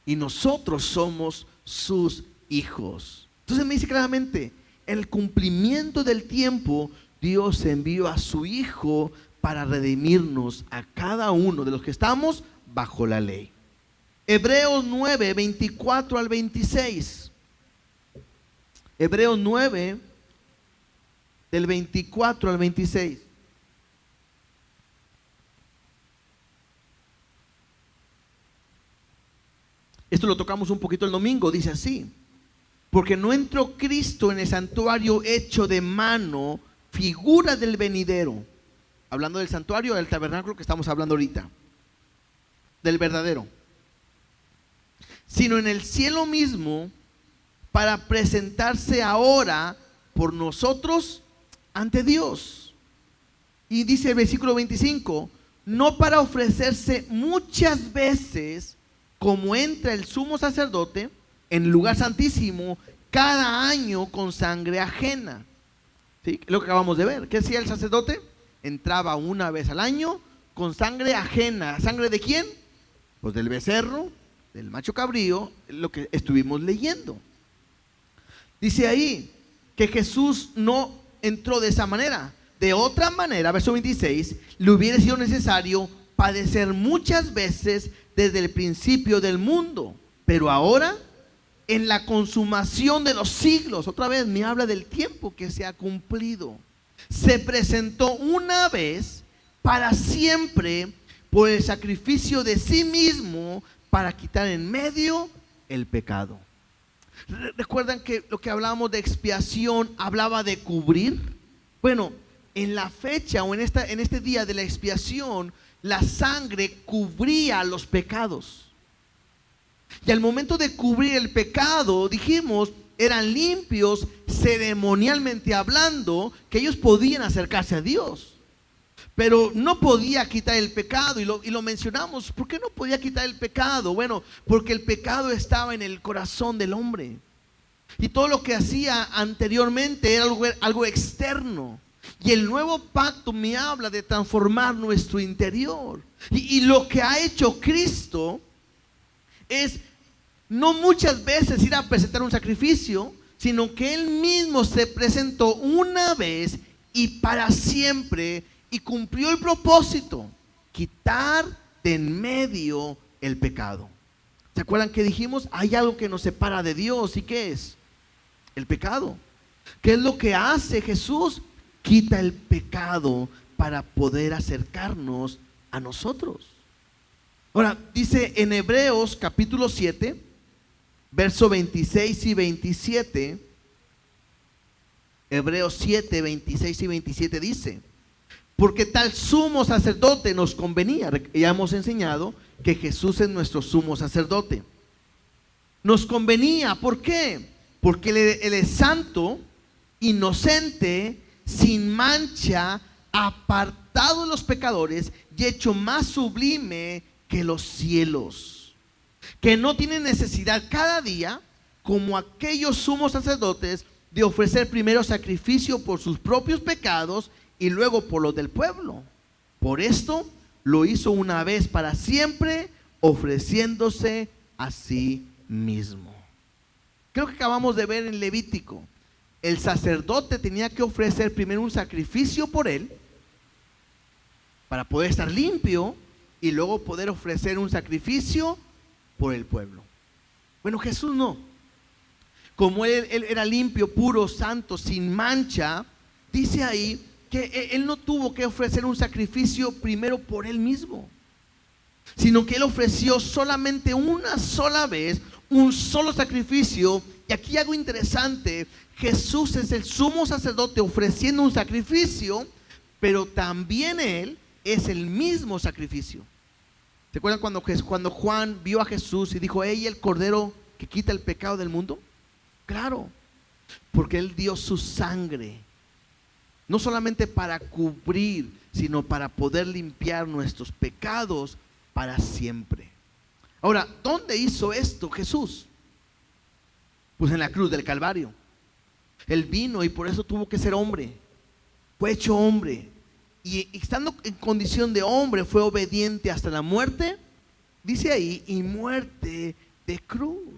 Y nosotros somos sus hijos. Entonces me dice claramente, en el cumplimiento del tiempo, Dios envió a su Hijo para redimirnos a cada uno de los que estamos bajo la ley. Hebreos 9, 24 al 26. Hebreos 9, del 24 al 26. Esto lo tocamos un poquito el domingo, dice así: porque no entró Cristo en el santuario hecho de mano, figura del venidero. Hablando del santuario, del tabernáculo que estamos hablando ahorita, del verdadero, sino en el cielo mismo, para presentarse ahora por nosotros ante Dios. Y dice el versículo 25, no para ofrecerse muchas veces, como entra el sumo sacerdote en el lugar santísimo cada año con sangre ajena. ¿Sí? Lo que acabamos de ver. ¿Qué hacía el sacerdote? Entraba una vez al año con sangre ajena. ¿Sangre de quién? Pues del becerro, del macho cabrío, lo que estuvimos leyendo. Dice ahí que Jesús no entró de esa manera. De otra manera, verso 26, le hubiera sido necesario padecer muchas veces desde el principio del mundo. Pero ahora, en la consumación de los siglos, otra vez me habla del tiempo que se ha cumplido, se presentó una vez para siempre por el sacrificio de sí mismo para quitar en medio el pecado. ¿Recuerdan que lo que hablábamos de expiación hablaba de cubrir? Bueno, en la fecha o en este día de la expiación, la sangre cubría los pecados. Y al momento de cubrir el pecado, dijimos, eran limpios ceremonialmente hablando, que ellos podían acercarse a Dios. Pero no podía quitar el pecado, y lo mencionamos. ¿Por qué no podía quitar el pecado? Bueno, porque el pecado estaba en el corazón del hombre. Y todo lo que hacía anteriormente era algo externo. Y el nuevo pacto me habla de transformar nuestro interior. Y lo que ha hecho Cristo es no muchas veces ir a presentar un sacrificio, sino que Él mismo se presentó una vez y para siempre, y cumplió el propósito: quitar de en medio el pecado. ¿Se acuerdan que dijimos? Hay algo que nos separa de Dios. ¿Y qué es? El pecado. ¿Qué es lo que hace Jesús? Quita el pecado para poder acercarnos a nosotros. Ahora, dice en Hebreos capítulo 7, verso 26 y 27. Hebreos 7, 26 y 27 dice: porque tal sumo sacerdote nos convenía. Ya hemos enseñado que Jesús es nuestro sumo sacerdote. Nos convenía, ¿por qué? Porque Él es santo, inocente, sin mancha, apartado de los pecadores y hecho más sublime que los cielos, que no tiene necesidad cada día, como aquellos sumos sacerdotes, de ofrecer primero sacrificio por sus propios pecados y luego por los del pueblo. Por esto lo hizo una vez para siempre, ofreciéndose a sí mismo. Creo que acabamos de ver en Levítico, el sacerdote tenía que ofrecer primero un sacrificio por él para poder estar limpio y luego poder ofrecer un sacrificio por el pueblo. Bueno, Jesús no. Como él era limpio, puro, santo, sin mancha, dice ahí que Él no tuvo que ofrecer un sacrificio primero por Él mismo, sino que Él ofreció solamente una sola vez, un solo sacrificio. Y aquí algo interesante: Jesús es el sumo sacerdote ofreciendo un sacrificio, pero también Él es el mismo sacrificio. ¿Se acuerdan cuando Juan vio a Jesús y dijo, ¡Ey, el Cordero que quita el pecado del mundo? Claro, porque Él dio su sangre, no solamente para cubrir, sino para poder limpiar nuestros pecados para siempre. Ahora, ¿dónde hizo esto Jesús? Pues en la cruz del Calvario. Él vino y por eso tuvo que ser hombre. Fue hecho hombre. Y estando en condición de hombre, fue obediente hasta la muerte. Dice ahí, y muerte de cruz.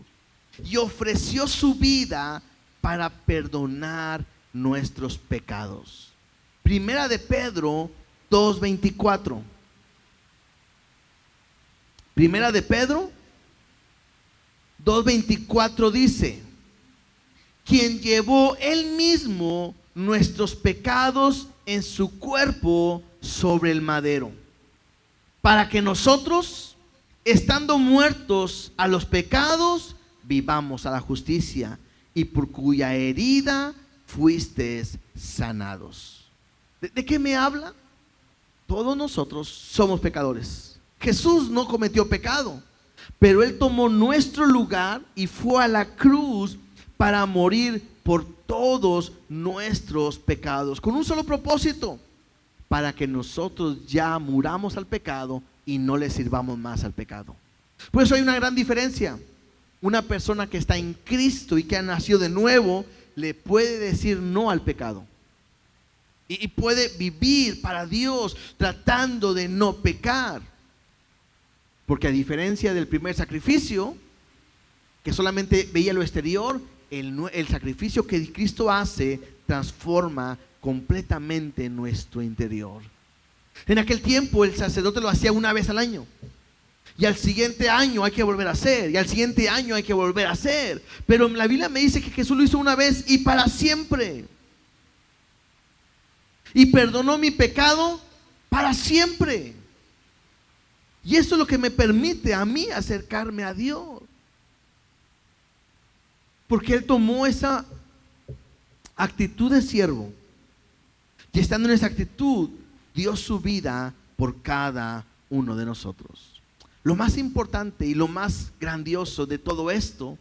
Y ofreció su vida para perdonar nuestros pecados. Primera de Pedro 2:24. Primera de Pedro 2:24 dice, quien llevó él mismo nuestros pecados en su cuerpo sobre el madero, para que nosotros, estando muertos a los pecados, vivamos a la justicia, y por cuya herida fuisteis sanados. ¿De qué me habla? Todos nosotros somos pecadores. Jesús no cometió pecado, pero Él tomó nuestro lugar y fue a la cruz para morir por todos nuestros pecados, con un solo propósito, para que nosotros ya muramos al pecado y no le sirvamos más al pecado. Por eso hay una gran diferencia. Una persona que está en Cristo y que ha nacido de nuevo, le puede decir no al pecado. Y puede vivir para Dios tratando de no pecar. Porque a diferencia del primer sacrificio, que solamente veía lo exterior, el sacrificio que Cristo hace transforma completamente nuestro interior. En aquel tiempo el sacerdote lo hacía una vez al año. Y al siguiente año hay que volver a hacer. Y al siguiente año hay que volver a hacer. Pero la Biblia me dice que Jesús lo hizo una vez y para siempre. Y perdonó mi pecado para siempre. Y eso es lo que me permite a mí acercarme a Dios. Porque Él tomó esa actitud de siervo. Y estando en esa actitud, dio su vida por cada uno de nosotros. Lo más importante y lo más grandioso de todo esto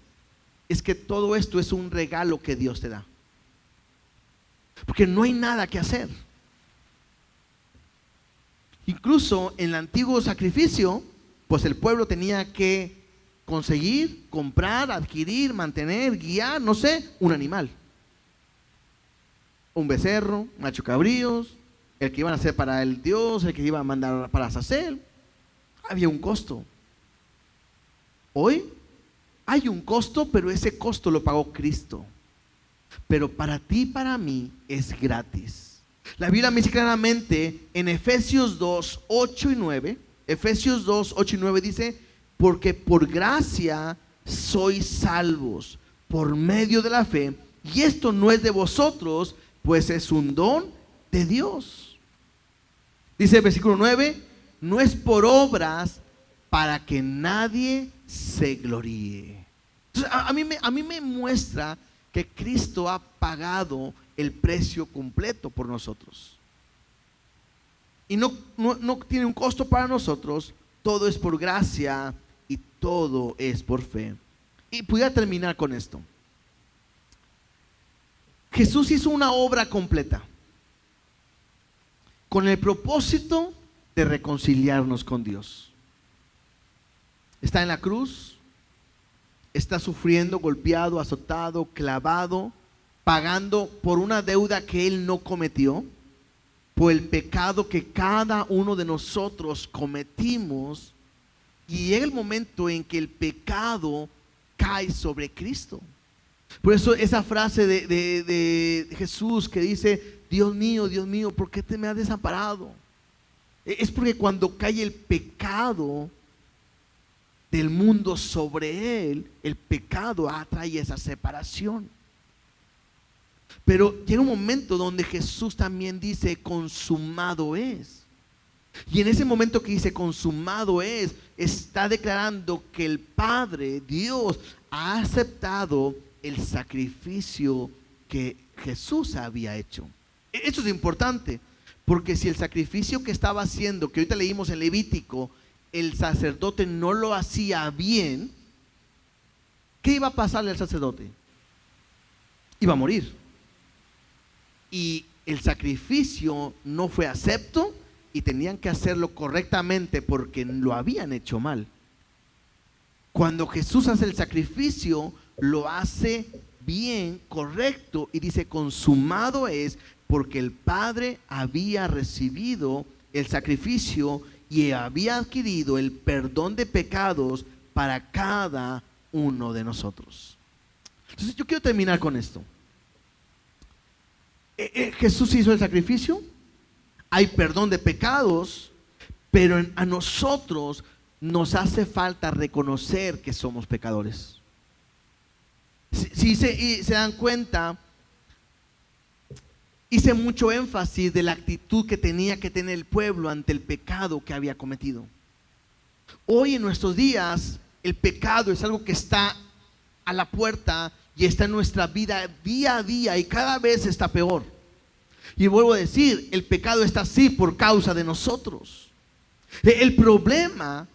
es que todo esto es un regalo que Dios te da. Porque no hay nada que hacer. Incluso en el antiguo sacrificio, pues el pueblo tenía que conseguir, comprar, adquirir, mantener, guiar, no sé, un animal. Un becerro, macho cabríos, el que iban a hacer para el Dios, el que iba a mandar para Azazel. Había un costo. Hoy hay un costo, pero ese costo lo pagó Cristo. Pero para ti y para mí es gratis. La Biblia me dice claramente en Efesios 2, 8 y 9, Efesios 2, 8 y 9 dice, porque por gracia sois salvos por medio de la fe, y esto no es de vosotros, pues es un don de Dios. Dice el versículo 9, no es por obras para que nadie se gloríe. Entonces, a mí me muestra que Cristo ha pagado el precio completo por nosotros. Y no tiene un costo para nosotros. Todo es por gracia y todo es por fe. Y pudiera terminar con esto. Jesús hizo una obra completa con el propósito de reconciliarnos con Dios. Está en la cruz, está sufriendo, golpeado, azotado, clavado, pagando por una deuda que Él no cometió, por el pecado que cada uno de nosotros cometimos. Y llega el momento en que el pecado cae sobre Cristo. Por eso esa frase de Jesús que dice, Dios mío, ¿por qué te me has desamparado? Es porque cuando cae el pecado del mundo sobre Él, el pecado atrae esa separación. Pero llega un momento donde Jesús también dice, consumado es. Y en ese momento que dice consumado es, está declarando que el Padre, Dios, ha aceptado el sacrificio que Jesús había hecho. Eso es importante, porque si el sacrificio que estaba haciendo, que ahorita leímos en Levítico, el sacerdote no lo hacía bien, ¿qué iba a pasarle al sacerdote? Iba a morir. Y el sacrificio no fue acepto y tenían que hacerlo correctamente porque lo habían hecho mal. Cuando Jesús hace el sacrificio, lo hace bien, correcto, y dice consumado es, porque el Padre había recibido el sacrificio y había adquirido el perdón de pecados para cada uno de nosotros. Entonces yo quiero terminar con esto. Jesús hizo el sacrificio, hay perdón de pecados, pero a nosotros nos hace falta reconocer que somos pecadores. Si se dan cuenta, hice mucho énfasis de la actitud que tenía que tener el pueblo ante el pecado que había cometido. Hoy en nuestros días, el pecado es algo que está a la puerta y está en nuestra vida día a día y cada vez está peor. Y vuelvo a decir, el pecado está así por causa de nosotros. El problema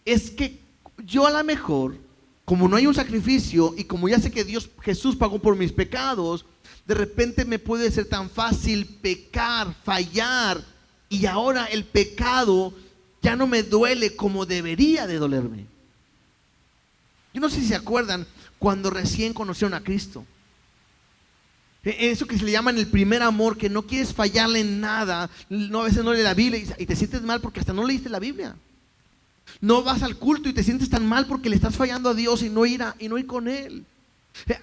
es que yo a lo mejor, como no hay un sacrificio y como ya sé que Jesús pagó por mis pecados, de repente me puede ser tan fácil pecar, fallar, y ahora el pecado ya no me duele como debería de dolerme. Yo no sé si se acuerdan cuando recién conocieron a Cristo. Eso que se le llama el primer amor, que no quieres fallarle en nada. No, a veces no lees la Biblia y te sientes mal porque hasta no leíste la Biblia. No vas al culto y te sientes tan mal porque le estás fallando a Dios y no ir con Él.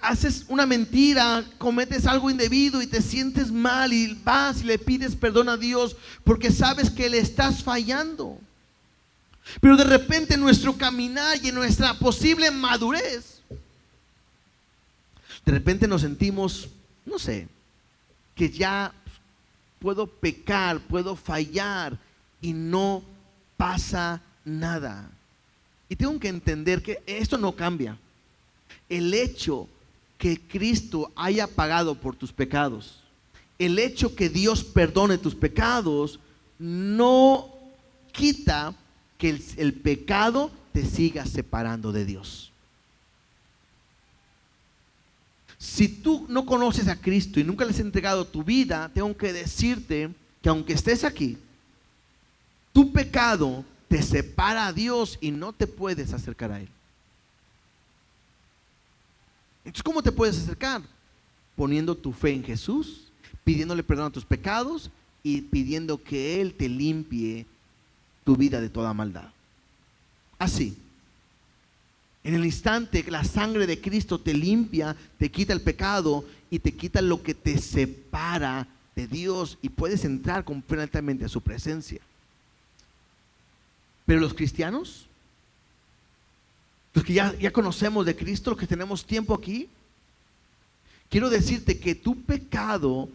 Haces una mentira, cometes algo indebido y te sientes mal y vas y le pides perdón a Dios porque sabes que le estás fallando. Pero de repente en nuestro caminar y en nuestra posible madurez, de repente nos sentimos, no sé, que ya puedo pecar, puedo fallar y no pasa nada. Y tengo que entender que esto no cambia. El hecho que Cristo haya pagado por tus pecados, el hecho que Dios perdone tus pecados, no quita que el pecado te siga separando de Dios. Si tú no conoces a Cristo y nunca le has entregado tu vida, tengo que decirte que aunque estés aquí, tu pecado te separa a Dios y no te puedes acercar a Él. Entonces, ¿cómo te puedes acercar? Poniendo tu fe en Jesús, pidiéndole perdón a tus pecados y pidiendo que Él te limpie tu vida de toda maldad. Así. En el instante que la sangre de Cristo te limpia, te quita el pecado y te quita lo que te separa de Dios y puedes entrar completamente a su presencia. Pero los cristianos, los que ya conocemos de Cristo, los que tenemos tiempo aquí, quiero decirte que tu pecado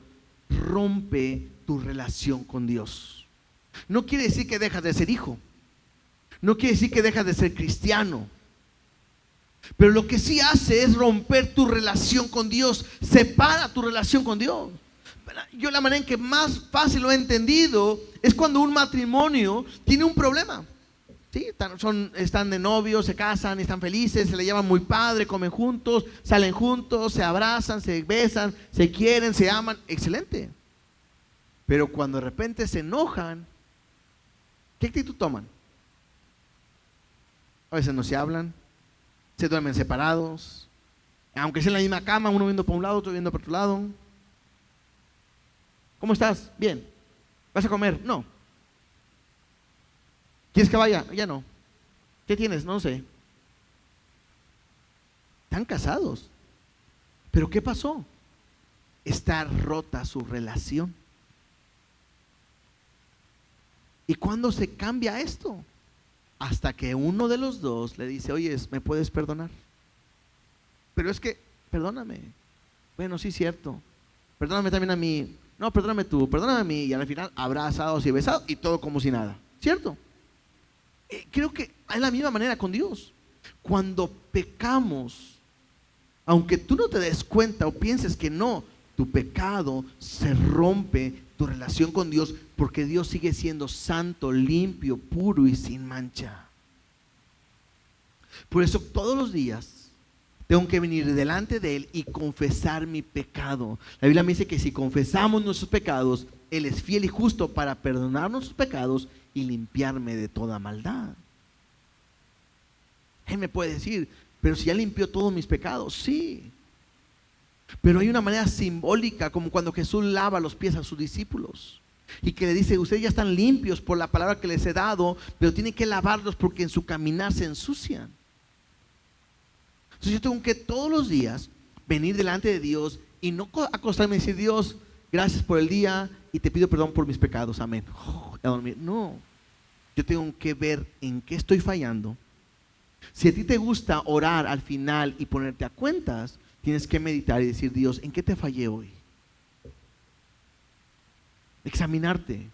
rompe tu relación con Dios. No quiere decir que dejas de ser hijo, no quiere decir que dejas de ser cristiano, pero lo que sí hace es romper tu relación con Dios, separa tu relación con Dios. Yo la manera en que más fácil lo he entendido es cuando un matrimonio tiene un problema. ¿Sí? Están de novios, se casan, están felices, se le llaman muy padre, comen juntos, salen juntos, se abrazan, se besan, se quieren, se aman, excelente. Pero cuando de repente se enojan, ¿qué actitud toman? A veces no se hablan, se duermen separados, aunque sea en la misma cama, uno viendo para un lado, otro viendo para otro lado. ¿Cómo estás? Bien. ¿Vas a comer? No. ¿Quieres que vaya? Ya no. ¿Qué tienes? No sé. Están casados. ¿Pero qué pasó? Está rota su relación. ¿Y cuándo se cambia esto? Hasta que uno de los dos le dice, oye, ¿me puedes perdonar? Pero es que, perdóname. Bueno, sí, cierto. Perdóname también a mí. No, perdóname tú, perdóname a mí. Y al final, abrazados y besados y todo como si nada. ¿Cierto? Creo que es la misma manera con Dios. Cuando pecamos, aunque tú no te des cuenta o pienses que no, tu pecado se rompe tu relación con Dios porque Dios sigue siendo santo, limpio, puro y sin mancha. Por eso todos los días tengo que venir delante de Él y confesar mi pecado. La Biblia me dice que si confesamos nuestros pecados, Él es fiel y justo para perdonar nuestros pecados y limpiarme de toda maldad. Él me puede decir, pero si ya limpió todos mis pecados, sí. Pero hay una manera simbólica, como cuando Jesús lava los pies a sus discípulos y que le dice, ustedes ya están limpios por la palabra que les he dado, pero tienen que lavarlos porque en su caminar se ensucian. Entonces yo tengo que todos los días venir delante de Dios y no acostarme y decir, Dios, gracias por el día y te pido perdón por mis pecados, amén. A dormir. No, yo tengo que ver en qué estoy fallando. Si a ti te gusta orar al final y ponerte a cuentas, tienes que meditar y decir, Dios, ¿en qué te fallé hoy? Examinarte.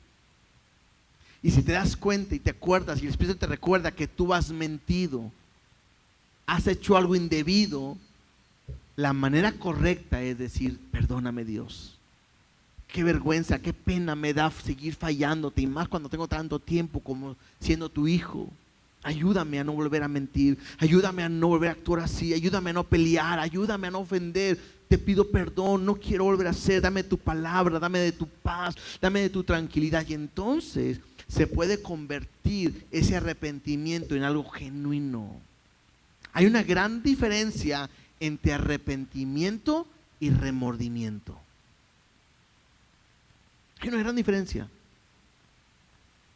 Y si te das cuenta y te acuerdas y el Espíritu te recuerda que tú has mentido, has hecho algo indebido, la manera correcta es decir, perdóname, Dios. Qué vergüenza, qué pena me da seguir fallándote, y más cuando tengo tanto tiempo como siendo tu hijo. Ayúdame a no volver a mentir, ayúdame a no volver a actuar así, ayúdame a no pelear, ayúdame a no ofender. Te pido perdón, no quiero volver a hacer, dame tu palabra, dame de tu paz, dame de tu tranquilidad. Y entonces se puede convertir ese arrepentimiento en algo genuino. Hay una gran diferencia entre arrepentimiento y remordimiento. Hay una gran diferencia.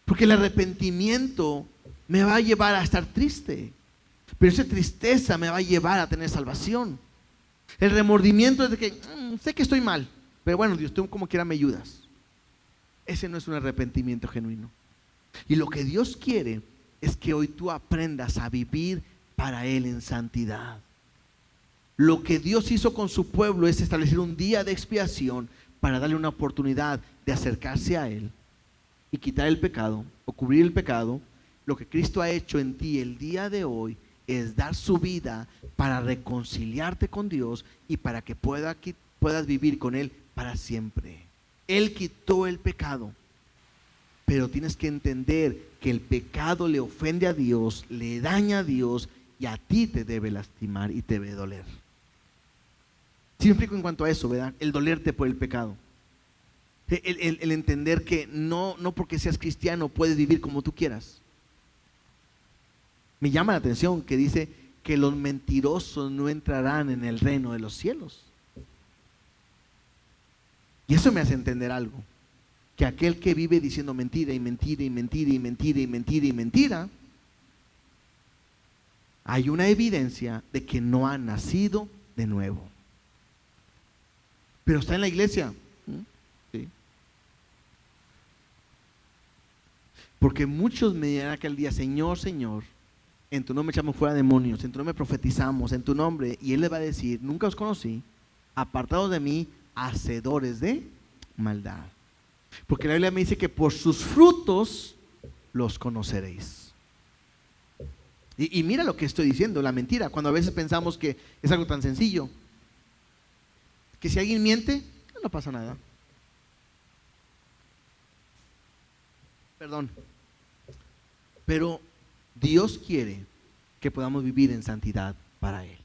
Porque el arrepentimiento me va a llevar a estar triste, pero esa tristeza me va a llevar a tener salvación. El remordimiento es de que sé que estoy mal, pero bueno, Dios, tú como quiera me ayudas. Ese no es un arrepentimiento genuino. Y lo que Dios quiere es que hoy tú aprendas a vivir para Él en santidad. Lo que Dios hizo con su pueblo es establecer un día de expiación para darle una oportunidad de acercarse a Él y quitar el pecado o cubrir el pecado. Lo que Cristo ha hecho en ti el día de hoy es dar su vida para reconciliarte con Dios y para que puedas vivir con Él para siempre. Él quitó el pecado, pero tienes que entender que el pecado le ofende a Dios, le daña a Dios y a ti te debe lastimar y te debe doler. Sí me explico en cuanto a eso, ¿verdad? El dolerte por el pecado. El entender que no porque seas cristiano puedes vivir como tú quieras. Me llama la atención que dice que los mentirosos no entrarán en el reino de los cielos. Y eso me hace entender algo. Que aquel que vive diciendo mentira y mentira y mentira y mentira y mentira y mentira, hay una evidencia de que no ha nacido de nuevo. Pero está en la iglesia. Sí. Porque muchos me dirán aquel día, Señor, Señor, en tu nombre echamos fuera demonios, en tu nombre profetizamos, en tu nombre. Y Él le va a decir, nunca os conocí, apartados de mí, hacedores de maldad. Porque la Biblia me dice que por sus frutos los conoceréis. Y mira lo que estoy diciendo, la mentira, cuando a veces pensamos que es algo tan sencillo. Que si alguien miente, no pasa nada. Perdón. Pero Dios quiere que podamos vivir en santidad para Él.